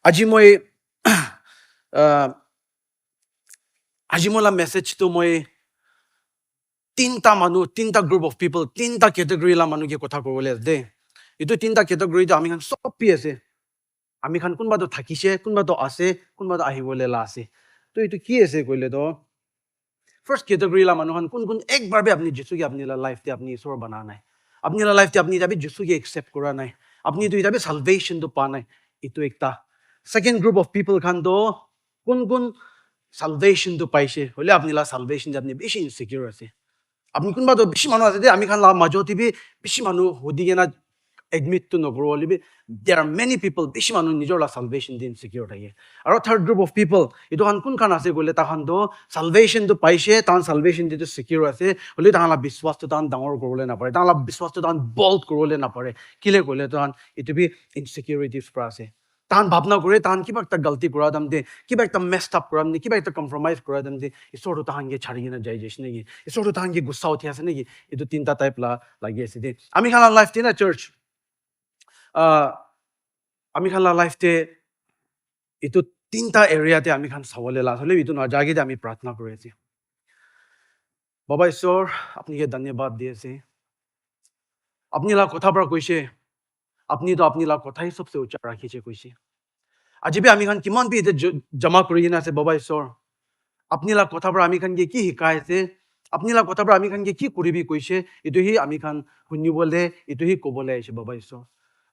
আজি মই আজি মোলা মেছেজটো মই তিনটা গ্ৰুপ অফ পিপল, তিনটা কেটেগৰী লা মানুহকে কথা ক'বলৈ আছে দেই। এইটো তিনটা কেটেগৰীটো আমি খান চব পি আছে। আমি খান কোনোবাটো থাকিছে, কোনোবাটো আছে, কোনোবাটো আহিবলৈ লা আছে। তো এইটো কি আছে কইলে তো ফাৰ্ষ্ট কেটেগৰী লা মানুহ কোন কোন একবাৰবে আপনি যিচুকে আপনি লাইফতে আপনি ঈশ্বৰ বনা নাই, আপনি লাইফতে আপনি যাবি যিচুকে একচেপ্ট কৰা নাই, আপনি তো যাবি সালভেশনটো পা নাই। এইটো একটা সেকেন্ড গ্ৰুপ অফ পিপল খান তো কোন কোন সালভেশনটো পাইছে হলে আপনি সালভেশন যে আপনি বেশি ইনসিকিউর আছে। আপনি কোনোবাটো বেশি মানুহ আছে যে আমি খান মাজতে বেশি মানুহ সুধি কেনা এডমিটটো নকৰোঁ হলে there are many people বেশি মানুহ নিজৰ সালভেশন দি ইনসিকিউৰ থাকে। আৰু থাৰ্ড গ্ৰুপ অফ পিপল এইটো খান কোনখান আছে কইলে তাহান তো সালভেশনটো পাইছে, তাহান সালভেশন যিটো সিকিউর আছে হলে তাহান বিশ্বাসটো তাহান ডাঙৰ কৰিবলৈ নাপাৰে, তাহান বিশ্বাসটো তাহান বল্ড কৰিবলৈ নাপাৰে। কিলে কইলে তাহান এইটো ইনসিকিউৰিটিজ পৰা আছে। তাহান ভাবনা কৰে তাহান কিবা একটা গলতি কৰা দাম দে, কিবা একটা মেসড আপ কৰা দাম দে, কিবা একটা কম্প্ৰমাইজ কৰা দাম দে ঈশ্বৰটো তাহানকে ছাড়ি কিনা যাই যাইছে নেকি, ঈশ্বৰটো তাহানকে গুচ্ছা উঠি আছে নেকি। এইটো তিনটা টাইপ লাগি আছে দে। আমি খান লাইফ তে না চার্চ আমি খান লাইফতে এইটো তিনটা এৰিয়াতে আমি খান চাবলৈ লাজ হলে এইটো নাজাগে আমি প্ৰাৰ্থনা কৰি আছি। বাবা ঈশ্বৰ আপোনাকে ধন্যবাদ দি আছে, আপনি লা কথা পৰা কৈছে, আপনি তো আপনি লা কথাই সবচে উচ্চ ৰাখিছে কৈছে। আজি আমি খান কিমান বি জমা কৰি কিনে আছে বাবা ঈশ্বৰ, আপনি লা কথা পৰা আমি খান কি শিকাই আছে, আপনি লা কথা পৰা আমি খান কি কৰিবি কৈছে, এইটো আমি খান শুনিবলৈ, এইটো ক'বলৈ আহিছে বাবা ঈশ্বৰ।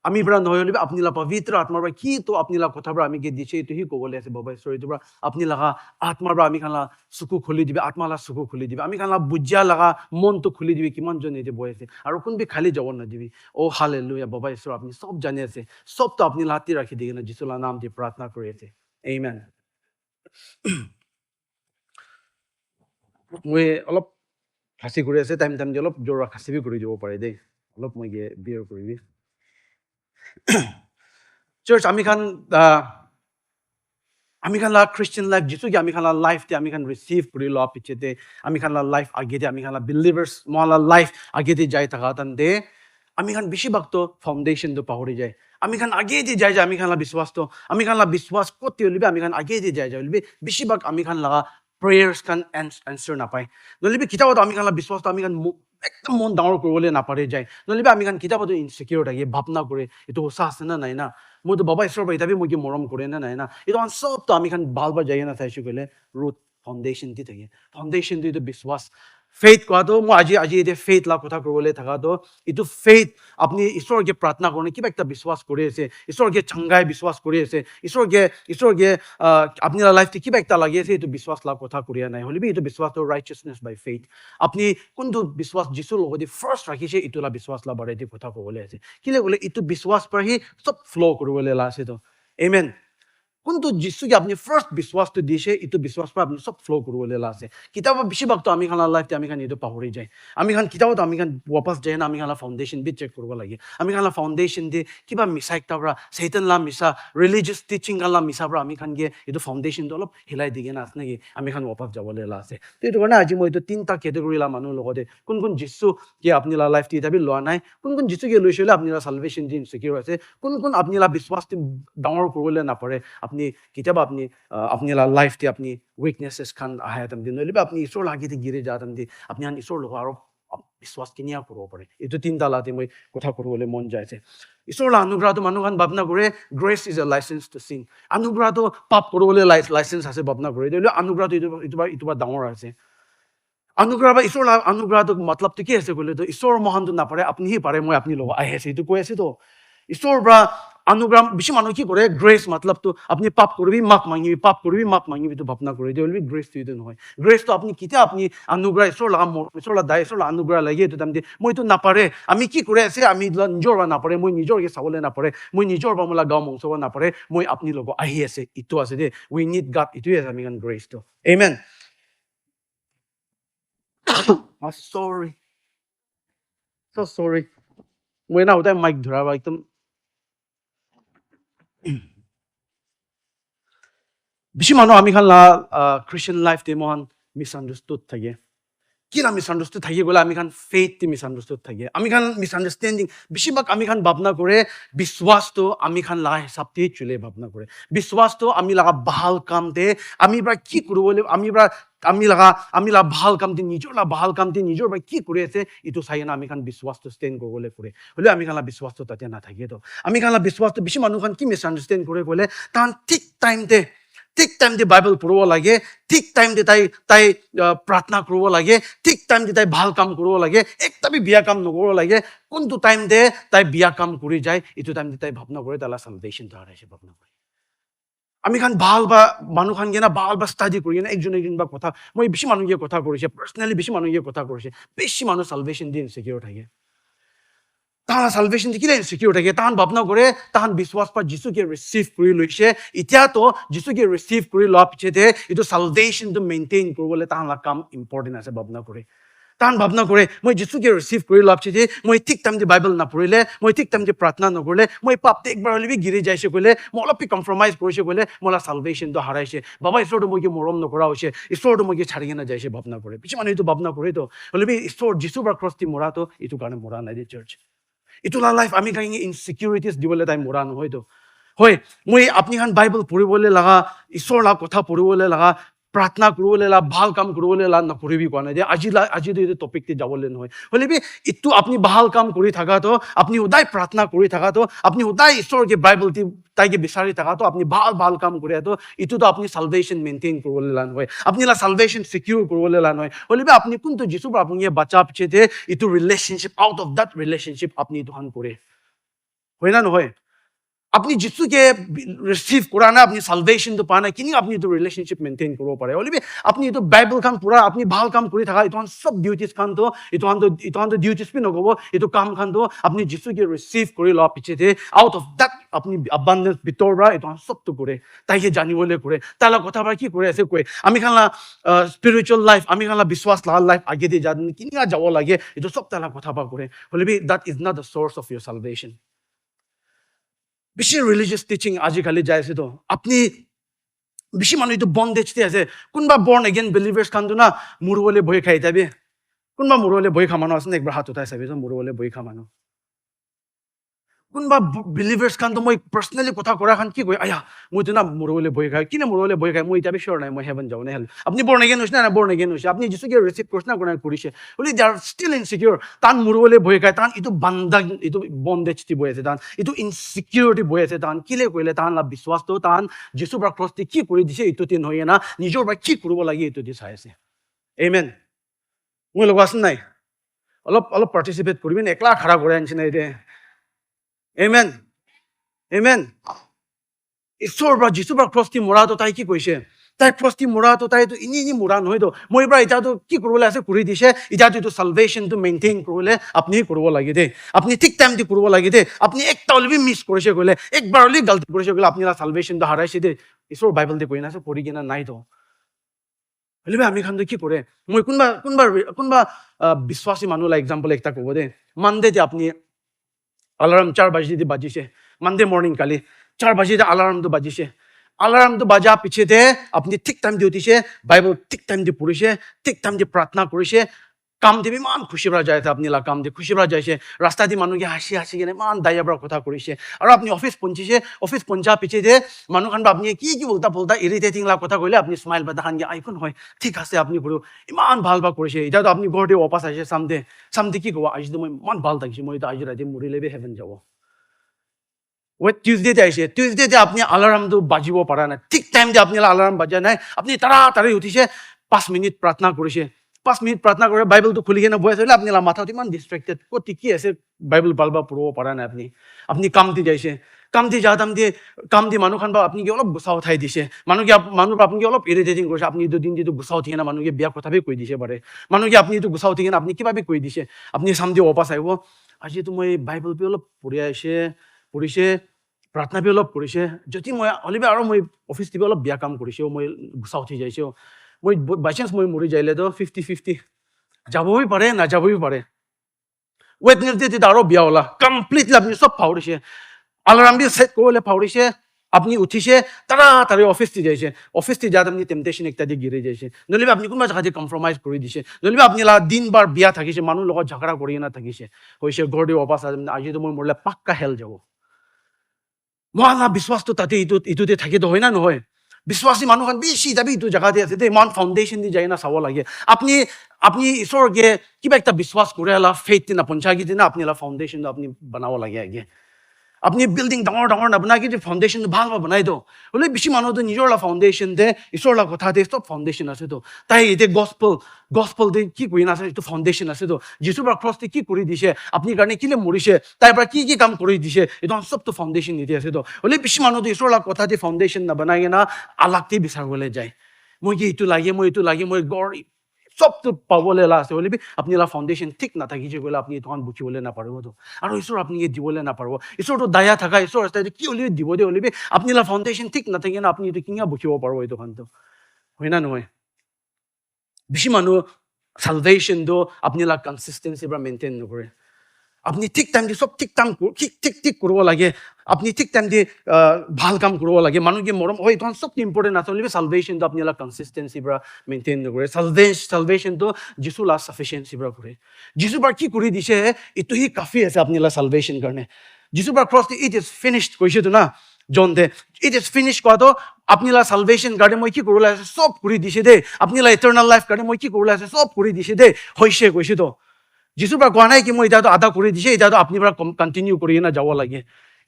আমি পৰা নহয় আপনি লা পবিত্ৰ আত্মাৰ পৰা কি তো আপনি লা কথা পৰা আমি দিছে এইটো ক'বলৈ আছে বাবা ঈশ্বৰ। এইটো পৰা আপনি লগা আত্মাৰ পৰা আমি খান চকু খুলি দিবি, আত্মা লা চকু খুলি দিবি, আমি খান বুজিয়া লগা মনটো খুলি দিবি, কিমান জন এতিয়া বহি আছে আৰু কোনবি খালি যাব নাদিবি। অ হালেলুয়া বাবা ঈশ্বৰ, আপনি সব জানি আছে, সবটো আপনি লাতি ৰাখি দি কিনে যিচু লা নাম দি প্ৰাৰ্থনা কৰি আছে। আমেন। মই অলপ খাচি কৰি আছে, টাইম দি অলপ জোৰা খাচি বি কৰি দিব পাৰে দেই, অলপ মই বিয়াৰ কৰিবি। চাৰ্চ আমি খান লা খ্ৰীষ্টিয়ান লাইফ যিটো কি আমি খান লাইফ তে আমি খান ৰিচিভ কৰি লোৱা পিছতে আমি খান লাইফ আগে দে আমি খান বিলিভাৰ্ছ মলা লাইফ আগে দি যাই থাকা তাতে আমি খান বেছিভাগতো ফাউণ্ডেশ্যনটো পাহৰি যায়। আমি খান আগে দি যাই আমি খান বিশ্বাসটো, আমি খান বিশ্বাস ক'ত হলিবি আমি খান আগে দি যাই হলিবি বেছিভাগ আমি খান লগা প্ৰেয়াৰ্ছ খান এনচাৰ নাপায়। নহ'লে কিতাপত আমি খান বিশ্বাসটো আমি খান একদম মন ডাঙৰ কৰিবলৈ নাপাৰে যায়। নহ'লে আমি খান কিতাপতো ইনচিকিউৰ থাকে, ভাৱনা কৰে এইটো সঁচা আছে না নাই না, মইতো বাবা ঈশ্বৰ পৰা এতিয়া মই কি মৰম কৰে না নাই না। এইটো চবতো আমি খান ভাল যাই না চাইছো ক'লে ৰুট ফাউণ্ডেশ্যন দি থাকে। ফাউণ্ডেশ্যনটো এইটো বিশ্বাস ফেইথ কোৱাটো মই আজি এতিয়া ফেইথ লা কথা ক'বলৈ থকাটো এইটো ফেইথ আপুনি ঈশ্বৰকে প্ৰাৰ্থনা কৰে কিবা একটা বিশ্বাস কৰি আছে, ঈশ্বৰকে চাংগাই বিশ্বাস কৰি আছে, ঈশ্বৰকে আপুনি লাইফতে কিবা একটা লাগি আছে, এইটো বিশ্বাস লা কথা কৰিয়া নাই হ'লে এইটো বিশ্বাসটো ৰাইচিয়াছনেছ বাই ফেইথ। আপুনি কোনটো বিশ্বাস যিচুৰ লগতে ফাৰ্ষ্ট ৰাখিছে এইটো লা বিশ্বাস লা বাৰে দি কথা ক'বলৈ আছে। কিলে ক'লে এইটো বিশ্বাস পৰা সি চব ফ্ল' কৰিবলৈ লা আছে তো। আমেন। কোনটো যিচুকে আপনি ফাৰ্ষ্ট বিশ্বাসটো দিছে এইটো বিশ্বাস পৰা আপনি সব ফ্ল' কৰিবলৈ লা আছে। কিতাপত বেছিভাগতো আমি খান লাইফতে আমি খান এইটো পাহৰি যায়। আমি খান কিতাপত আমি খান ৱাপাছ যায় না আমি খান ফাউণ্ডেশ্যন বি চেক কৰিব লাগে। আমি খান ফাউণ্ডেশ্যন দি কিবা মিছা একটা পৰা চেইটান লা মিছা ৰিলিজিয়াছ টিচিং লা মিছা পৰা আমি খান এইটো ফাউণ্ডেশ্যনটো অলপ হিলাই দি কিনে আছে নেকি আমি খান ৱাপাছ যাবলৈ লা আছে। তো এইটো কাৰণে আজি মই এইটো তিনটা কেটেগৰী লা মানুহৰ লগতে কোন কোন যিচু কি আপুনি লা লাইফ এতিয়া লোৱা নাই, কোন কোন যিচুকে লৈছে আপুনি লা সালভেশ্যন দি ইনচিকিউৰ আছে, কোন কোন আপুনি লা বিশ্বাসটো ডাঙৰ কৰিবলৈ নাপাৰে। আপনি কেতিয়াবা আপনি লাইফতে আপনি উইকনেছেছ খান আহে তাম দি নহ'লে আপনি ঈশ্বৰ লাগি দি গিৰি যা তাম দি আপনি ঈশ্বৰ লগ আৰু বিশ্বাস কিনিয়া কৰিব পাৰে। এইটো তিনটা লাতে মই কথা কৰিবলৈ মন যাইছে। ঈশ্বৰৰ অনুগ্ৰহটো মানুহ খান ভাৱনা কৰে grace is a license to sin. অনুগ্ৰহটো পাপ কৰিবলৈ লাইচেন্স আছে ভাৱনা কৰে, অনুগ্ৰহটো ইটো ডাঙৰ আছে। অনুগ্ৰহ বা ঈশ্বৰৰ অনুগ্ৰহটো মতলবটো কি আছে ক'লে তো ঈশ্বৰৰ মহানটো নাপাৰে, আপুনিহে পাৰে, মই আপুনি ল'ব আহি আছে এইটো কৈ আছে তো। ঈশ্বৰৰ পৰা অনুগ্ৰহ বেছি মানুহ কি কৰে গ্ৰেচ মতলবটো আপুনি পাপ কৰিবি মাক মাঙিবি, পাপ কৰিবি মাক মাঙিবি এইটো ভাৱনা কৰি দিয়ে গ্ৰেচটো এইটো নহয়। গ্ৰেচটো আপুনি কেতিয়া আপুনি অনুগ্ৰহ ঈশ্বৰ লগা ঈশ্বৰ দায় ঈশ্বৰ অনুগ্ৰহ লাগে এইটো তাৰমানে মই এইটো নাপাৰে আমি কি কৰি আছে আমি নিজৰ পৰা নাপাৰে, মই নিজৰকে চাবলৈ নাপাৰে, মই নিজৰ পৰা মোলা গাঁও মংচাব নাপাৰে, মই আপুনি ল'ব আহি আছে এইটো আছে দেই। উই নিড গড, এইটোৱে আছে আমি গ্ৰেচটো। আমেন। sorry so sorry মই না ওটাই মাইক ধৰা একদম বেছি মানুহ আমি খান খ্ৰীষ্টিয়ান লাইফ দে মহান মিছআণ্ডাৰষ্টুড থাকে। কিলা মিছআন্ডাৰষ্টেড থাকি গ'লে আমি খান ফেইথটি মিছআন্ডাৰষ্টেড থাকে আমি খান মিছআন্ডাৰষ্টেণ্ডিং বেছিভাগ আমি খান ভাৱনা কৰে বিশ্বাসটো আমি খান লাগা হিচাপতে চলে ভাৱনা কৰে বিশ্বাসটো আমি লাগা ভাল কামতে আমি পৰা কি কৰিবলৈ আমি লাগা ভাল কামতে নিজৰ পৰা কি কৰি আছে এইটো চাই না আমি খান বিশ্বাসটো ষ্টেণ্ড কৰিবলৈ কৰে হ'লে আমি খান বিশ্বাসটো তাতে নাথাকে তো আমি খান বিশ্বাসটো বেছি মানুহ খান কি মিছআন্ডাৰষ্টেণ্ড কৰে ক'লে তান ঠিক টাইমতে বাইবেল পঢ়িব লাগে ঠিক টাইমতে তাই প্ৰাৰ্থনা কৰিব লাগে ঠিক টাইমতে তাই ভাল কাম কৰিব লাগে একটাবি বিয়া কাম নকৰিব লাগে কোনটো টাইমতে তাই বিয়া কাম কৰি যায় এইটো টাইমতে তাই ভাৱনা কৰে তালা সালভেশনটো হাৰাইছে ভাৱনা কৰে আমি খান ভাল বা মানুহ খান কিনা ভাল বা ষ্টাডি কৰি কিনে একজন বা কথা মই বেছি মানুহে কথা কৰিছে পাৰ্চনেলি বেছি মানুহে কথা কৰিছে বেছি মানুহ সালভেশন দি ইনচিকিউৰ থাকে তাহান সালভেশন দি কিনে ইনচিকিউৰ থাকে তাহান ভাৱনা কৰে তাহান বিশ্বাস পা যিচুকে ৰিচিভ কৰি লৈছে এতিয়াতো যিচুকে ৰিচিভ কৰি লোৱাৰ পিছতে এইটো সালভেশনটো মেইনটেইন কৰিবলৈ তাহান কাম ইম্পৰ্টেণ্ট আছে ভাৱনা কৰে তাহান ভাৱনা কৰে মই যিচুকে ৰিচিভ কৰি লোৱাৰ পিছতে মই ঠিক টাইমতে বাইবেল নপঢ়িলে মই ঠিক টাইমতে প্ৰাৰ্থনা নকৰিলে মই পাপতে একবাৰ হ'লে গিৰি যাইছে ক'লে মই অলপ কম্প্ৰমাইজ কৰিছে ক'লে মোৰ সালভেশনটো হাৰাইছে বাবা ঈশ্বৰটো মই মৰম নকৰা হৈছে ঈশ্বৰটো মই ছাড়ি কিনে যাইছে ভাৱনা কৰে কিছু মানুহ এইটো ভাৱনা কৰেতো হ'লে ঈশ্বৰ যিচু বা ক্ৰষ্টি মৰাটো এইটো কাৰণে মৰা নাই দে চাৰ্চ এইটো লাইফ আমি কাহিনী ইনচিকিউৰিটিজ দিবলৈ তাই মৰা নহয়তো হয় মই আপুনি খান বাইবেল পঢ়িবলৈ লগা ঈশ্বৰৰ লগা কথা পঢ়িবলৈ লগা প্ৰাৰ্থনা কৰিবলৈ লগা ভাল কাম কৰিবলৈ লগা নকৰিবি কোৱা নাই যে আজি এইটো টপিকটি যাবলৈ নহয় হ'লে এইটো আপুনি ভাল কাম কৰি থকাটো আপুনি সদায় প্ৰাৰ্থনা কৰি থকাটো আপুনি সদায় ঈশ্বৰকে বাইবেলটি তাইকে বিচাৰি থকাটো আপুনি ভাল কাম কৰি আটো এইটোতো আপুনি সালভেশন মেইনটেইন কৰিবলৈ লগা নহয় আপুনি সালভেশন সিকিউৰ কৰিবলৈ লগা নহয় হ'লে আপুনি কোনটো যিচুৰ পৰা আপুনি বাচ্চা পিছতে এইটো relationship out of that relationship আপুনি এইটো কৰে হয় না নহয় আপনি যিচুকে ৰিচিভ কৰা না আপনি সালভেশনটো পা নাই কিনি আপনি এইটো ৰিলেশ্যনশ্বিপ মেইনটেইন কৰিব পাৰে হ'লে আপনি এইটো বাইবেল খান পুৰা আপনি ভাল কাম কৰি থকা এইটো সব ডিউটিজ খানটো এইটো ডিউটিজ বি নক'ব এইটো কাম খানটো আপনি যিচুকে ৰিচিভ কৰি লোৱাৰ পিছতে আউট অফ দ্যাট আপনি আবাণ্ডেন্স ভিতৰৰ পৰা এইটো সবটো কৰে তাইকে জানিবলৈ কৰে তাৰ কথা পৰা কি কৰি আছে কয় আমি খালা স্পিৰিচুৱেল লাইফ আমি খালা বিশ্বাস লাইফ আগে দি কিনি যাব লাগে এইটো সব তাৰ কথা পৰা কৰে হ'লে that is not the source of Euro salvation বেছি ৰিলিজিয়াছ টিচিং আজিকালি যাই আছে তো আপনি বেছি মানুহ এইটো বন্দেজতে আছে কোনোবা বৰ্ন এগেইন বিলিভাৰ্ছ খানটো না মৰিবলৈ ভয় খাই যাবি কোনোবা মৰিবলৈ ভয় খা মানুহ আছে নে একবাৰ হাত উঠাই চাবি মৰিবলৈ ভয় খা মানুহ কোনোবা বিলিভাৰ্ছ খানটো মই পাৰ্চনেলি কথা কৰা খান কি কয় আয়া মইতো না মৰিবলৈ ভয় খাই কিনে মৰিবলৈ ভয় খাই মই এতিয়া চিয়ৰ নাই মই হেভেন যাওঁ নে হেল আপুনি বৰ্ন এগেইন হৈছে না বৰ্ন এগেইন হৈছে আপুনি যিচুকে ৰিচিভ কৰিছে না কৰিছে বুলি দে আৰ ষ্টিল ইনচিকিউৰ তান মৰিবলৈ ভয় খাই তান এইটো বান্ধান এইটো বন্দেজটি বৈ আছে তান এইটো ইনচিকিউৰিটি বৈ আছে তান কিলে কৰিলে তান বিশ্বাসটো তান যিচু পৰা ক্ৰষ্টি কি কৰি দিছে এইটোতে নহয় না নিজৰ পৰা কি কৰিব লাগে এইটো দি চাই আছে এমেন মই লগা আছে নাই অলপ পাৰ্টিচিপেট কৰিবি একলা খাৰা কৰে আনিছে নাই দে Amen. Amen. ঈশ্বৰ পৰা যিচু পৰা ক্ৰষ্টি মৰাটো তাই কি কৈছে তাই ক্ৰষ্টি মৰাটো তাইতো ইনি মৰা নহয়তো মই পৰা এতিয়াতো কি কৰিবলৈ আছে কৰি দিছে এতিয়াতো এইটো সালভেশনটো মেইনটেইন কৰিলে আপুনি কৰিব লাগে দে আপুনি ঠিক টাইম দি কৰিব লাগে দে আপুনি একটা অলপি মিছ কৰিছে ক'লে একবাৰ অলপি গলতি কৰিছে ক'লে আপুনি সালভেশনটো হাৰাইছে দে ঈশ্বৰ বাইবেল দি কৈ না পঢ়ি কিনা নাইতো হ'লে আমি খানটো কি কৰে মই কোনোবা বিশ্বাসী মানুহ এক্সাম্পল একটা ক'ব দে মানডে আপুনি alarm 4 baje di bajise Monday morning kali 4 baje da alarm to baja pichete apni ঠিক টাইম di utise bible ঠিক টাইম di purise ঠিক টাইম di pratna korise কাম দি মান খুশি পৰা যায় আপনি লা কাম দি খুশি পৰা যাইছে ৰাস্তা দি মানুহে হাসি কিনে মান দায়া পৰা কথা কৰিছে আৰু আপনি অফিস পঞ্চা পিছতে মানুহ খান আপনি কি উল্টা ইৰিটেটিং লা কথা কইলে আপনি স্মাইল বা দেখান আইকন হয় ঠিক আছে আপনি পুরো ইমান ভাল বা কৰিছে এটা তো আপনি ঘৰতে ওপাস আছে সামদে কি কব আজি মই মান ভাল থাকিছে মই তো আজি ৰাতি মৰিলেবে হেভেন যাব ওয়েট টিউজডে আপনি আলাৰ্মটো বাজিব পাৰা নাই ঠিক টাইম দি আপনি আলাৰ্ম বাজা নাই আপনি তাড়াতাড়ি উঠিছে 5 মিনিট প্ৰাৰ্থনা কৰিছে 5 মিনিট প্ৰাৰ্থনা কৰে বাইবেলটো খুলি কিনে বহি আছে আপনি মাথাত ইমান ডিস্ট্ৰেক্টেড ক'ত কি আছে বাইবেল বালবা পঢ়িব পাৰা নাই আপনি কাম দি যাইছে কাম দি মানুহ খান বা আপনি কি অলপ গুছা উঠাই দিছে মানুহ আপনি অলপ ইৰিটেটিং কৰিছে আপনি দুদিন যিটো গুছা উঠি কিনে মানুহে বিয়া কথাবে কৈ দিছে পাৰে মানুহে আপনি এইটো গুছা উঠি কিনে আপনি কিবা কৈ দিছে আপনি সামদি ওপাস আহিব আজি তো মই বাইবেল পে অলপ পঢ়িছে প্ৰাৰ্থনা পে অলপ কৰিছে যদি মই অলপ আৰু মই অফিস টিপে অলপ বিয়া কাম কৰিছে মই গুছা উঠি যাইছে মই বাই চান্স মই মৰি যাইলে তো 50-50 যাবই পাৰে না যাবই পাৰে ওয়েডনেসডে তে আৰু বিয়া হলা কমপ্লিটলি আপনি সব পাহৰিছে আলাৰ্ম বি সেট কৰিলে পাহৰিছে আপনি উঠিছে তাড়াতাড়ি অফিসটি যাইছে অফিসটি যাতে আপনি টেম্পটেশন একটা দিয়ে গিরে যাইছে নহলে আপনি কোনোবা জায়গাতে কম্প্রমাইজ কৰি দিছে নহলে আপনি দিনবাৰ বিয়া থাকিছে মানুহ লগত ঝগড়া কৰি না থাকিছে হৈছে ঘৰ দি অপাস আজিতো মই মৰলে পাক্কা হেল যাব মহানা বিশ্বাসটো তাতে ইটোতে থাকিতো হয় না নহয় বিশ্বাসী মানুহখন বেছি যাবি ইটো জায়গাতে আছে দে মান ফাউন্ডেশন দি যাই না চাব লাগে আপনি আপনি ঈশ্বৰকে কিবা একটা বিশ্বাস কৰে আলা ফেথ না পঞ্চায়ত দিনা আপনি আলা ফাউন্ডেশন আপনি বনাব লাগে আগে আপনি বিল্ডিং ডাঙৰ ডাঙৰ নবনাই কি ফাউন্ডেশন ভাল বনাই দো হলে বেছি মানুহটো নিজৰ ফাউন্ডেশন দে ঈশ্বৰৰ কথা দে সব ফাউন্ডেশন আছে তো তাই এতে গসপল দে কি কৰি না আছে এইটো ফাউন্ডেশন আছে তো যিশুৰ ক্ৰছতে কি কৰি দিছে আপনি কাৰণে কিলে মৰিছে তাইৰ পৰা কি কাম কৰি দিছে এইটো সব তো ফাউন্ডেশন নিদি আছে তো হলে বেছি মানুহটো ঈশ্বৰৰ কথা দি ফাউন্ডেশন না বনাই না আলাগতে বিচাৰিবলৈ যায় মই কি এইটো লাগে মই গড় সব তো পাবলে আছে হলে আপনি ফাউন্ডেশন ঠিক না থাকিছে গলে আপনি তখন বুঝিবলে না পারবো তো আর ঈশ্বর আপনি দিবলে না পারবো ঈশ্বর তো দয়া থাকা ঈশ্বর আছে কি হলে দিব দে হলে আপনি ফাউন্ডেশন ঠিক না থাকে না আপনি এটা কিনা বুঝিব পারবো এই তখন তো হয় না নহয় বেশি মানুহ সালভেশন তো আপনি কনসিস্টেন্সি বা মেইনটেইন নকৰে আপনি ঠিক টাইম দি সব ঠিক কৰিব লাগে আপনি ঠিক টাইম দি ভাল কাম কৰিব লাগে মানুহকে মৰম হয় তখন সব ইম্পৰ্টেণ্ট আছে হলে সালভেশন তো আপনি কনসিস্টেন্সি বা মেইনটেইন নকৰে সালভেশন তো যিশু সাফিচিয়েন্সি বা কৰে যিশু কি কৰি দিছে এইটো হি কাফি আছে আপনি সালভেশন কাৰণে যিশু ক্ৰছ ইট ইজ ফিনিশড কৈছে তো না জন দে ইট ইজ ফিনিশ কোৱাটো আপনি সালভেশন কাৰণে মই কি কৰিব আছে সব কৰি দিছে দে আপনি ইটাৰনাল লাইফ কাৰণে মই কি কৰিব আছে সব কৰি দিছে দে হৈছে কৈছে তো যিশু কোৱা নাই কি মই এতিয়াতো আধা কৰি দিছে এতিয়াতো আপনি কণ্টিনিউ কৰি না যাব লাগে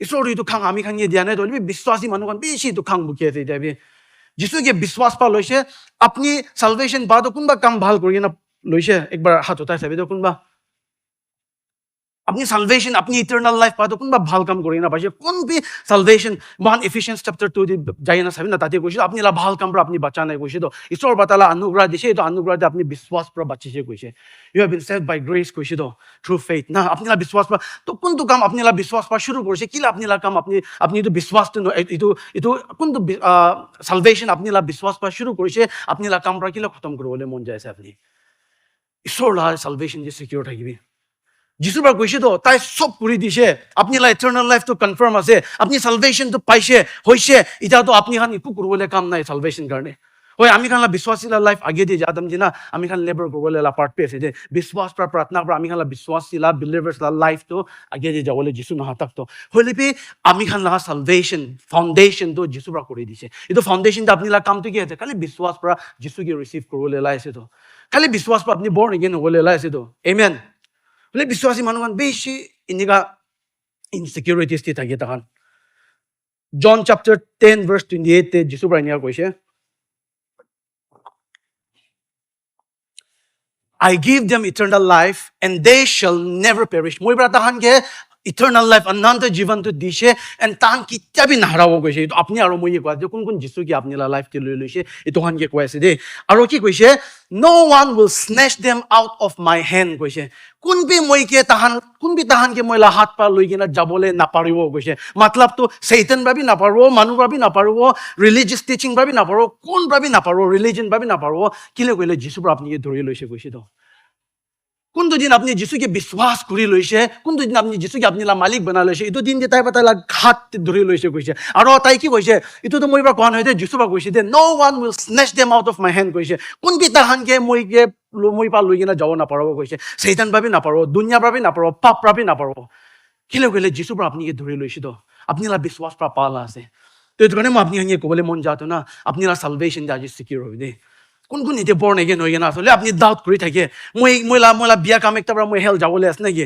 ঈশ্বৰ এইটো খাং আমি খাঙিয়ে দিয়া নাই তলিবি বিশ্বাসী মানুহখন বেছি এইটো খাং বুকি আছে এতিয়া যিশুকে বিশ্বাস পা লৈছে আপনি সালভেশন পাতো কোনবা কাম ভাল কৰি না লৈছে একবাৰ হাত উঠাই চাবি তো কোনবা আপনি সালভেশন আপনি ইটাৰনাল লাইফ পাতো কোনবা ভাল কাম কৰি না পাইছে কোন বি সালভেশন মহান এফিশিয়েন্স চ্যাপ্টার 2 দি যাই না চাবি না তাতে কৈছে আপনি ভাল কাম পৰা আপনি বাঁচা নাই কৈছে তো ঈশ্বৰ বাতালা অনুগ্ৰহ দিছে তো অনুগ্ৰহ দি আপনি বিশ্বাস পৰা বাঁচিছে কৈছে ইউ হ্যাভ বিন সেভড বাই গ্ৰেস কৈছে তো থ্ৰু ফেথ না আপনি বিশ্বাস পৰা তো কোনটো কাম আপনি বিশ্বাস পৰা শুৰু কৰিছে কিলা আপনি কাম আপনি তো বিশ্বাস তো ইটো কোনটো সালভেশন আপনি বিশ্বাস পৰা শুৰু কৰিছে আপনি কাম পৰা কিলা খতম কৰিবলৈ মন যায় আছে আপনি ঈশ্বৰ সালভেশন যে সিকিউৰ থাকিবি যিশু কৈছে তো তাই সব কৰি দিছে আপনি ইটাৰনাল লাইফ তো কনফার্ম আছে আপনি সালভেশন তো পাইছে হৈছে এটা তো আপনি খান একো কৰিবলৈ কাম নাই সালভেশন কাৰণে হয় আমি খান বিশ্বাসী লাইফ আগে দিয়ে যাদম জিনা আমি খান লেবার কৰিবলৈ পাৰ্ট পে আছে যে বিশ্বাস পৰা প্ৰাৰ্থনা পৰা আমি খান বিশ্বাসী বিলিভাৰ্স লাইফ তো আগে দিয়ে যাবলৈ যিশু নাহাতক তো হলে আমি খান সালভেশন ফাউন্ডেশন তো যিশু কৰি দিছে এইটো ফাউন্ডেশন আপনি কামটো কি আছে খালি বিশ্বাস পৰা যিশুকে ৰিসিভ কৰিবলৈ লাইছে তো খালি বিশ্বাস পৰা আপনি বৰ্ন এগেইন হ'বলৈ লাইছে তো আমেন বলে বিশ্বাসী মানুহখন বেশি এনেকা ইনসিকিউরিটিজ দি থাকে তখন জন চ্যাপ্টার 10 ভার্স 28 তে যিশু এনেকা কৈছে I give them eternal life and they shall never perish মই বৰা তাহানকে ইটাৰনাল লাইফ অনন্ত জীবনটো দিছে এন্ড তাহান কিতাবি নাহাৰাব কৈছে এইটো আপনি আৰু মই কোৱা যে কোন যিশু কি আপনি লাইফ তে লৈ লৈছে এইটো হানকে কৈ আছে দে আৰু কি কৈছে no one will snatch them out of my hand কৈছে কোনবি মইকে তাহানকে মইলা হাত পা লৈ কিনা যাবলৈ নাপাৰিব কৈছে মতলব তো শয়তান ভাবি নাপাৰিব মানুহ ভাবি নাপাৰিব ৰিলিজিয়াছ টিচিং ভাবি নাপাৰিব কোন ভাবি নাপাৰিব ৰিলিজন ভাবি নাপাৰিব কিলে কইলে যিশু আপনি ধৰি লৈছে কৈছে তো কোনটো দিন আপনি যিশুকে বিশ্বাস কৰি লৈছে কোনটো দিন আপনি যিশুকে আপনি মালিক বনাই লৈছে এইটো দিন যে তাই তাই ঘাট ধৰি লৈছে কৈছে আৰু তাই কি কৈছে এইটোতো মই কোৱা নহয় যে যিশু কৈছে যে no one will snatch them out of my hand কৈছে কোনবি তাহানকে মই পা লৈ কিনা যাব নাপাৰিব কৈছে শয়তান ভাবি নাপাৰিব দুনিয়া ভাবি নাপাৰিব পাপ ভাবি নাপাৰিব কিলে কইলে যিশু আপনি ধৰি লৈছে তো আপনি বিশ্বাস পৰা পালা আছে তো এইটো কাৰণে মই আপনি ক'বলৈ মন যাতো না আপনি সালভেশন আজি সিকিউৰ হৈ দে কোন এতিয়া বৰ্ন এগেইন হৈ কিনে আচলতে আপনি ডাউট কৰি থাকে মই বিয়া কাম একটা পৰা মই হেল যাবলৈ আছে নেকি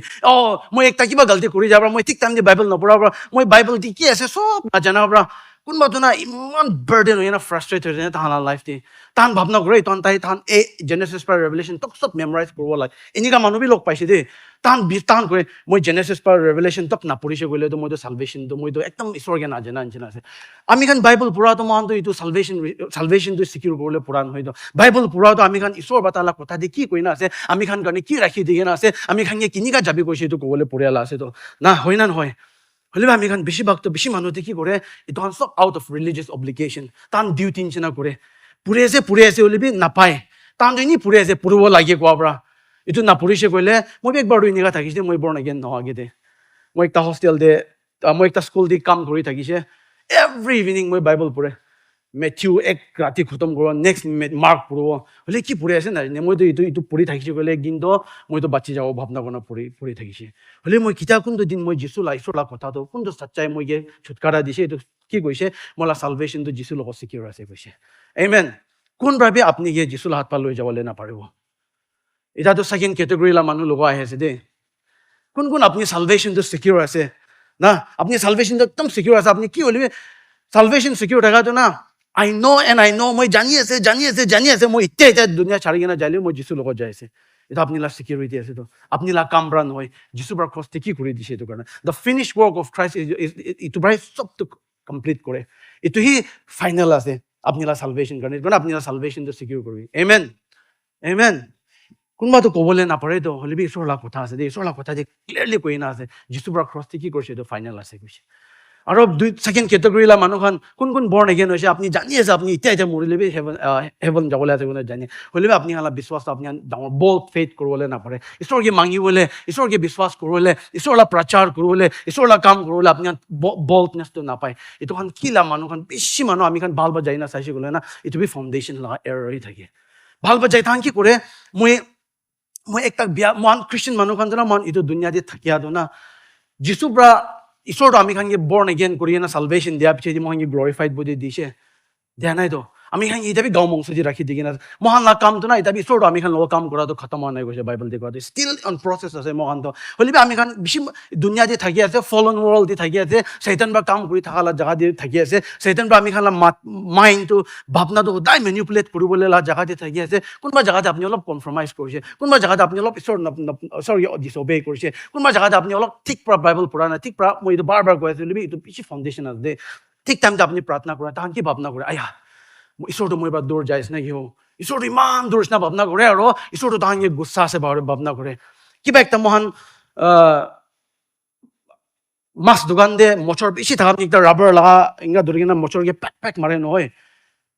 মই একটা কিবা গলতি কৰি যাব মই ঠিক টাইম দি বাইবেল নপঢ়া পৰা মই বাইবেল দি কি আছে সব নাজানা পৰা কোনোবাটো না ইমান বাৰ্ডেন হৈ না ফ্ৰাষ্ট্ৰেট হৈ যায় তাহানৰ লাইফ দি তাহান ভাৱনা কৰে তাহান এই জেনেচিছ পৰা ৰেভেলেশ্যন তক চব মেমৰাইজ কৰিব লাগে এনেকা মানুহ লগ পাইছে দেই তাহান কৰে মই জেনেচিছ পৰা ৰেভেলেশ্যন তক নাপঢ়িছে গ'লেতো মইতো সালভেশনটো মইতো একদম ঈশ্বৰকে নাজানা নিচিনা আছে আমি খান বাইবেল পঢ়াটো মহানটো এইটো সালভেশনটো সিকিউৰ কৰিবলৈ পঢ়া নহয় তো বাইবেল পঢ়াটো আমি খান ঈশ্বৰ বাতালা কথা দি কি কৈ না আছে আমি খান কাৰণে কি ৰাখি দি কিনা আছে আমি খান কিনিকা যাবি কৈছে এইটো ক'বলৈ পৰিয়ালা আছে তো না হয় না নহয় হলে আমি খান বেছি মানুহতে কি কৰে এইটো সব আউট অফ ৰিলিজিয়াছ অব্লিগেশ্যন তাহান ডিউটি নিচিনা কৰে পুৰি আছে হলে নাপায় তাহান যদি পুৰি আছে পঢ়িব লাগে কোৱাৰ পৰা এইটো নাপঢ়িছে কৈলে মই একবাৰ এনেকা থাকিছে মই বৰ্ন এগেইন নোহোৱাকে দে মই একটা হোষ্টেল দে মই একটা স্কুল দি কাম কৰি থাকিছে এভৰি ইভিনিং মই বাইবল পঢ়ে মেথিউ এক ৰাতি খতম কৰোঁ নেক্সট মাৰ্ক পঢ়িব হ'লে কি পঢ়ি আছে নাজানে মইতো এইটো পঢ়ি থাকিছোঁ ক'লে কিন্তু মইতো বাচি যাব ভাৱনা কৰা পঢ়ি থাকিছে হ'লে মই কিতাপ কোনটো দিন মই যিচু লাইছৰ কথাটো কোনটো সচ্চাই মই ছুটকাৰা দিছে এইটো কি কৈছে মোলা চালভেশ্যনটো যিচুৰ লগত চিকিউৰ আছে কৈছে এমেন কোন ভাবে আপুনি যিচুৰ হাত পা লৈ যাবলৈ নাপাৰিব এতিয়াতো ছেকেণ্ড কেটেগৰীলা মানুহ লগ আহি আছে দেই কোন আপুনি চালভেশ্যনটো চিকিউৰ আছে না আপুনি চালভেশ্যনটো একদম চিকিউৰ আছে আপুনি কি হ'লে চালভেশ্যন চিকিউৰ থকাটো না I know মই জানি আছে মই এতিয়া দুনিয়া ছাড়ি কিনে যাইলেও মই যিচুৰ লগত যাই আছে এটা আপুনি লা চিকিউৰিটি আছে তো আপুনি লা কামৰা নহয় যিচু বাৰ ক্ৰছতে কি কৰি দিছে এইটো কাৰণে the finish work of Christ ইটো বাই চবটো কমপ্লিট কৰে এইটো হি ফাইনেল আছে আপুনি লা চালভেশ্যন কাৰণে এইটো আপুনি লা চালভেশ্যনটো চিকিউৰ কৰিবি এমেন কোনোবাটো ক'বলৈ নাপাৰে তো হ'লে বি ঈশ্বৰৰ কথা আছে দেই ঈশ্বৰৰ কথা যে ক্লিয়াৰলি কৈ না আছে যিচু বাৰ ক্ৰছতে কি কৰিছে এইটো ফাইনেল আছে কৈছে আৰু ছেকেণ্ড কেটেগৰীলা মানুহখন কোন বৰ্ণ এগেইন হৈছে আপুনি জানি আছে আপুনি এতিয়া মৰিলে হেভন যাবলৈ আছে কোনে জানি হ'লেও আপুনি অলপ বিশ্বাস আপুনি ডাঙৰ বল্ড ফেইথ কৰিবলৈ নাপাৰে ঈশ্বৰকে মাগিবলৈ ঈশ্বৰকে বিশ্বাস কৰিবলৈ ঈশ্বৰৰ প্ৰচাৰ কৰিবলৈ ঈশ্বৰৰ কাম কৰিবলৈ আপুনি বল্ডনেছটো নাপায় এইটোখন কি লা মানুহখন বেছি মানুহ আমি খান ভাল যাই না চাইছে গ'লে না এইটো বি ফাউণ্ডেশ্যন লগা এৰৰ হৈ থাকে ভাল যাই তাহান কি কৰে মই একটা মহান খ্ৰীষ্টান মানুহখন জানা মহান এইটো দুনিয়াতে থাকিয়াটো না যিচু পৰা ঈশ্বৰটো আমি খান বৰ্ণ এগেইন কৰি না চালভেশ্যন দিয়াৰ পিছত মই গ্লৰিফাইড বুলি দিছে দিয়া নাইতো আমি খান এতিয়া গাঁও মংস দি ৰাখি দি কিনে মহান লা কামটো না এতিয়া ঈশ্বৰটো আমি খান লগত কাম কৰাটো খতম হোৱা নাই গৈছে বাইবল দেখুৱাটো ষ্টিল অন প্ৰচেছ আছে মহানটো হ'লে আমি খান বেছি দুনিয়াতে থাকি আছে ফলন ৱৰ্ল্ড দি থাকি আছে চৈতান বা কাম কৰি থকা জেগা দি থাকি আছে চৈতান বা আমি খান মাইণ্ডটো ভাৱনাটো সদায় মেনিপুলেট কৰিবলৈ লা জেগা দি থাকি আছে কোনোবা জেগাতে আপুনি অলপ কনফাৰ্মাইজ কৰিছে কোনোবা জেগাতে আপুনি অলপ ঈশ্বৰ ডিছঅবে কৰিছে কোনোবা জেগাতে আপুনি অলপ ঠিক পৰা বাইবল পঢ়া নাই ঠিক পৰা মই এইটো বাৰ কৈ আছোঁ এইটো বেছি ফাউণ্ডেশ্যন আছে দেই ঠিক টাইমতে আপুনি প্ৰাৰ্থনা কৰে তাহান কি ভাৱনা কৰে আয়া ঈশ্বৰটো মই এবাৰ দূৰ যাইছ নে কি হওঁ ঈশ্বৰটো ইমান দূৰ নিচিনা ভাৱনা কৰে আৰু ঈশ্বৰটো তাহান গুচ্ছা আছে ভাৱনা কৰে কিবা একটা মহান মাছ দোকান দে মচৰ বেছি থকা একটা ৰাবাৰ লগা এনেকুৱা ধৰি কিনে মচৰকে পেক মাৰে নহয়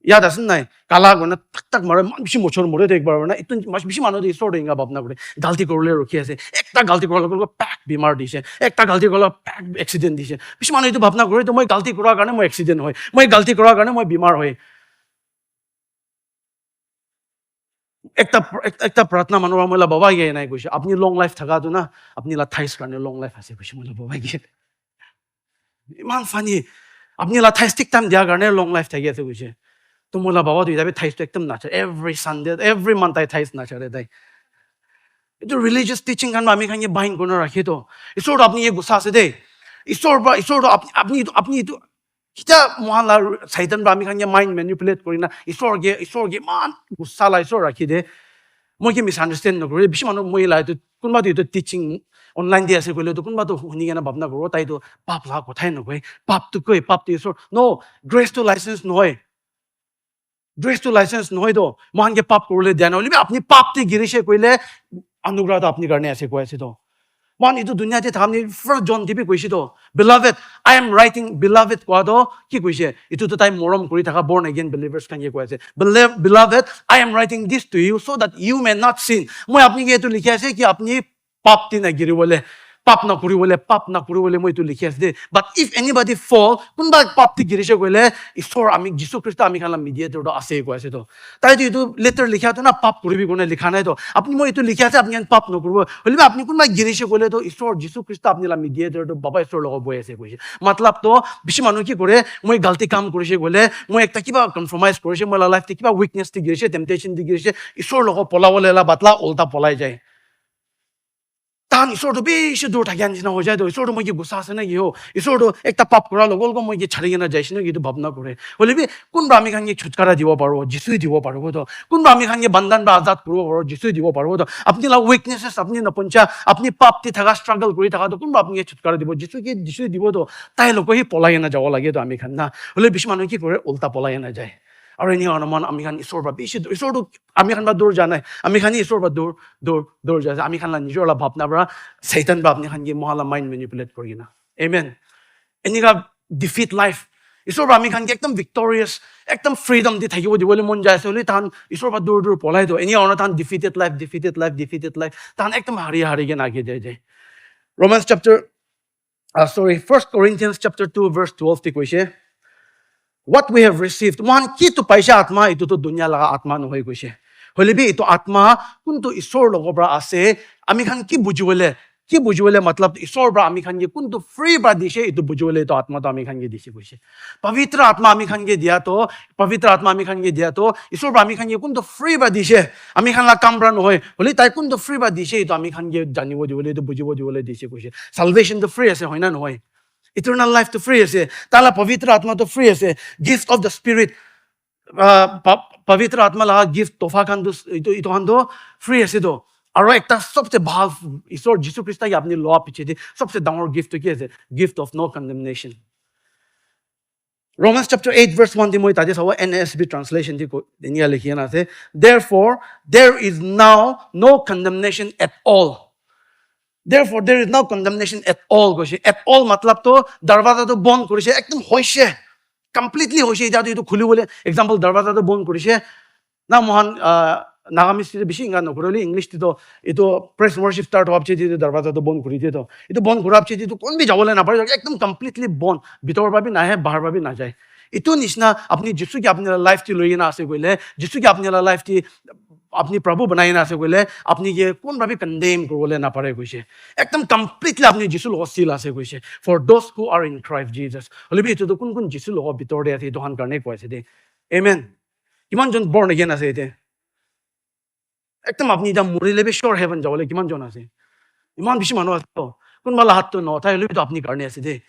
ইয়াত আছে নাই কালা গণে তাক মাৰে বেছি মচৰ মৰে একবাৰ না এইটো বেছি মানুহ ঈশ্বৰটো এনেকুৱা ভাৱনা কৰে গাল্টি কৰিবলৈ ৰখি আছে একটা গাল্টি কৰাৰ লগে লগে পেক বেমাৰ দিছে একটা গাল্টি কৰাৰ পেক এক্সিডেণ্ট দিছে বেছি মানুহ এইটো ভাৱনা কৰে মই গাল্টি কৰাৰ কাৰণে মই এক্সিডেণ্ট হয় মই গাল্টি কৰাৰ কাৰণে মই বেমাৰ হয় একটা প্ৰাৰ্থনা মানুহৰ মই বাবা গিয়ে নাই কৈছে আপুনি লং লাইফ থাকাটো না আপুনি লা থাইছ কাৰণে লং লাইফ আছে কৈছে মই বাবা গিয়ে ইমান ফানি আপুনি লা থাইছ ঠিক টাইম দিয়াৰ কাৰণে লং লাইফ থাকি আছে কৈছে তো মই লা বাবা তুই থাইছটো একদম নাচাৰে এভৰি চানডে এভৰি মান্থ তাই থাইছ নাচাৰে তাই এইটো ৰিলিজিয়াছ টিচিং কাৰণে আমি খান বাইন কৰি ৰাখি তো ঈশ্বৰটো আপুনি গুচা আছে দেই ঈশ্বৰটো আপুনি এইটো কিতা মহান চাইতান বা আমি খান মাইণ্ড মেনিপুলেট কৰি না ঈশ্বৰকে ইমান গুচা লা ঈশ্বৰ ৰাখি দে মই কি মিছ আণ্ডাৰষ্টেণ্ড নকৰোঁ বেছি মানুহ মই লাইটো কোনোবাটো এইটো টিচিং অনলাইন দি আছে ক'লেতো কোনোবাটো শুনি কেনে ভাৱনা কৰোঁ তাইতো পাপ লগা কথাই নকয় পাপটো পাপটো ঈশ্বৰ গ্ৰেছটো লাইচেঞ্চ নহয়তো মহানকে পাপ কৰিলে দিয়া নহ'লে আপুনি পাপটো গিৰিছে কৰিলে অনুগ্ৰহটো আপুনি কাৰণে আছে কৈ আছে তো মহান এইটো দুনিয়াতে থাকা আপুনি ফাৰ্ষ্ট জন টিপি কৈছে তো beloved I am writing beloved কোৱাটো কি কৈছে এইটোতো তাই মৰম কৰি থকা বৰ্ণ এগেইন বিলিভাৰ্ছ কানিয়ে কৈ আছে beloved I am writing this to you so' that you may not sin মই আপুনি এইটো লিখি আছে কি আপুনি পাপটি নাগিৰিবলৈ পাপ নকৰিবলৈ মই এইটো লিখি আছো দেই বাট ইফ এনিবডি ফল কোনোবা পাপটি গিৰিছে কৰিলে ঈশ্বৰ আমি যীশু খ্ৰীষ্ট আমি খালা মিডিয়েটৰটো আছে কৈ আছে তো তাইতো এইটো লেটাৰ লিখাটো না পাপ কৰিবি কোনে লিখা নাই তো আপুনি মই এইটো লিখি আছে আপুনি পাপ নকৰিব হ'লে আপুনি কোনোবা গিৰিছে কৰিলে তো ঈশ্বৰ যীশু খ্ৰীষ্ট আপুনি মিডিয়েটৰটো বাবা ঈশ্বৰৰ লগত বৈ আছে কৈছে মতলব তো বেছি মানুহ কি কৰে মই গাল্টি কাম কৰিছে গ'লে মই একটা কিবা কনফাৰ্মাইজ কৰিছে মই লাইফতে কিবা উইকনেছ দি গিৰিছে টেম্পটেশ্যন দি গিৰিছে ঈশ্বৰৰ লগত পলাবলৈ বাটলা উল্টা পলাই যায় তাহান ঈশ্বৰটো বেছি দূৰ থাকি নিচিনা হৈ যায় তো ঈশ্বৰটো মই কি গুচা আছে নে কি হওঁ ঈশ্বৰটো একটা পাপ কৰাৰ লগে লগে মই কি ছাড়ি কিনে যাইছে নে এইটো ভাৱনা কৰে হ'লে কোনোবা আমি খান ছুটকাৰা দিব পাৰোঁ যিচুই দিব পাৰিব তো কোনোবা আমি খান বান্ধান বা আজাদ কৰিব পাৰোঁ যিচুই দিব পাৰিব তো আপুনি উইকনেছেছ আপুনি নপঞ্চা আপুনি পাপটি থকা ষ্ট্ৰাগল কৰি থকাটো কোনোবা আপুনি ছুটকাৰা দিব যিচুই দিব তো তাই লোক সি পলাই না যাব লাগে তো আমি খান না হ'লে বেছি মানুহে কি কৰে উল্টা পলাই নাযায় আৰু এনে অনুমান আমি খান ঈশ্বৰৰ পৰা বেছি ঈশ্বৰটো আমি খান বা দূৰ যোৱা নাই আমি খানি ঈশ্বৰৰ পৰা দূৰ যায় আমি খান নিজৰ অলপ ভাৱনাৰ পৰা চৈতান বা আপুনি খান কি মহালা মাইণ্ড মেনিপুলেট কৰি কিনা এমেন এনেকুৱা ডিফিট লাইফ ঈশ্বৰৰ পৰা আমি খান কি একদম ভিক্টৰিয়াছ একদম ফ্ৰীডম দি থাকিব দিবলৈ মন যায় আছে হ'লে তাহান ঈশ্বৰৰ পৰা দূৰ পলাই দিওঁ এনে অনা তাহান ডিফিটেড লাইফ তাহান একদম হাৰি কিনে আগে যায় romance chapter 1 Corinthians chapter 2 verse 12 কৈছে what we have received, man kito paisa atma ito to dunya laga atma nohoy koise. Holibi ito atma kunto isor logo bra ase ami khan ki bujuwele matlab isor bra ami khan ge kunto free bra dishe ito bujuwele to atma to ami khan ge dishe koise. Pavitra atma ami khan ge dia to isor bra ami khan ge kunto free bra dishe ami khan la kam bra nohoy holi tai kunto free bra dishe ito ami khan ge janibo diwole to bujibo diwole dishe koise. Salvation to free ase hoina nohoy. Eternal life to free ase. Tala pavitra atma to free ase. Gift of the Spirit. Pavitra atma laga gift tofa khan ito khan do free ase do. Aro ekta sabse bhal Isor Jisu Krista ki apni law piche di sabse dangor gift to ki ase. Gift of no condemnation. Romans chapter 8 verse 1 di moi tadi sawa NSB translation di ko niya likhiyan ase. Therefore, there is now no condemnation at all. Therefore, there is no condemnation at all. At all matlab to darwaza to bond korise ekdom hoise. Completely hoise ita to khuli bole. Example darwaza to bond korise. Na mohan Nagamis to bishi inga no koroli English to ito press worship start hopche to darwaza to bond korite to. Ito bond korapche to kon bhi jawole na pare ekdom completely bond. Bitor ba bhi na hai bahar ba bhi na jaye. Ito nisna apni Jisu ki apni life ti loina ase koile. Jisu ki apni life ti अपनी प्रभु बनाई ना से कोले अपनी ये कौन भाभी condemn Karole ना पड़े कुछ एकदम completely अपनी जिसु लोग सीला से कुछ for those who are in Christ Jesus होले भी तो कौन जिसु लोग बितोड़ दिया थे तो हम करने को ऐसे थे amen किमान जन born again ऐसे थे एकदम अपनी जब मुरी ले भी sure heaven जाओले किमान जन ऐसे इमान बिशी मानो तो कौन वाला हाथ तो नौ था होले भी तो अपनी करने ऐसे थे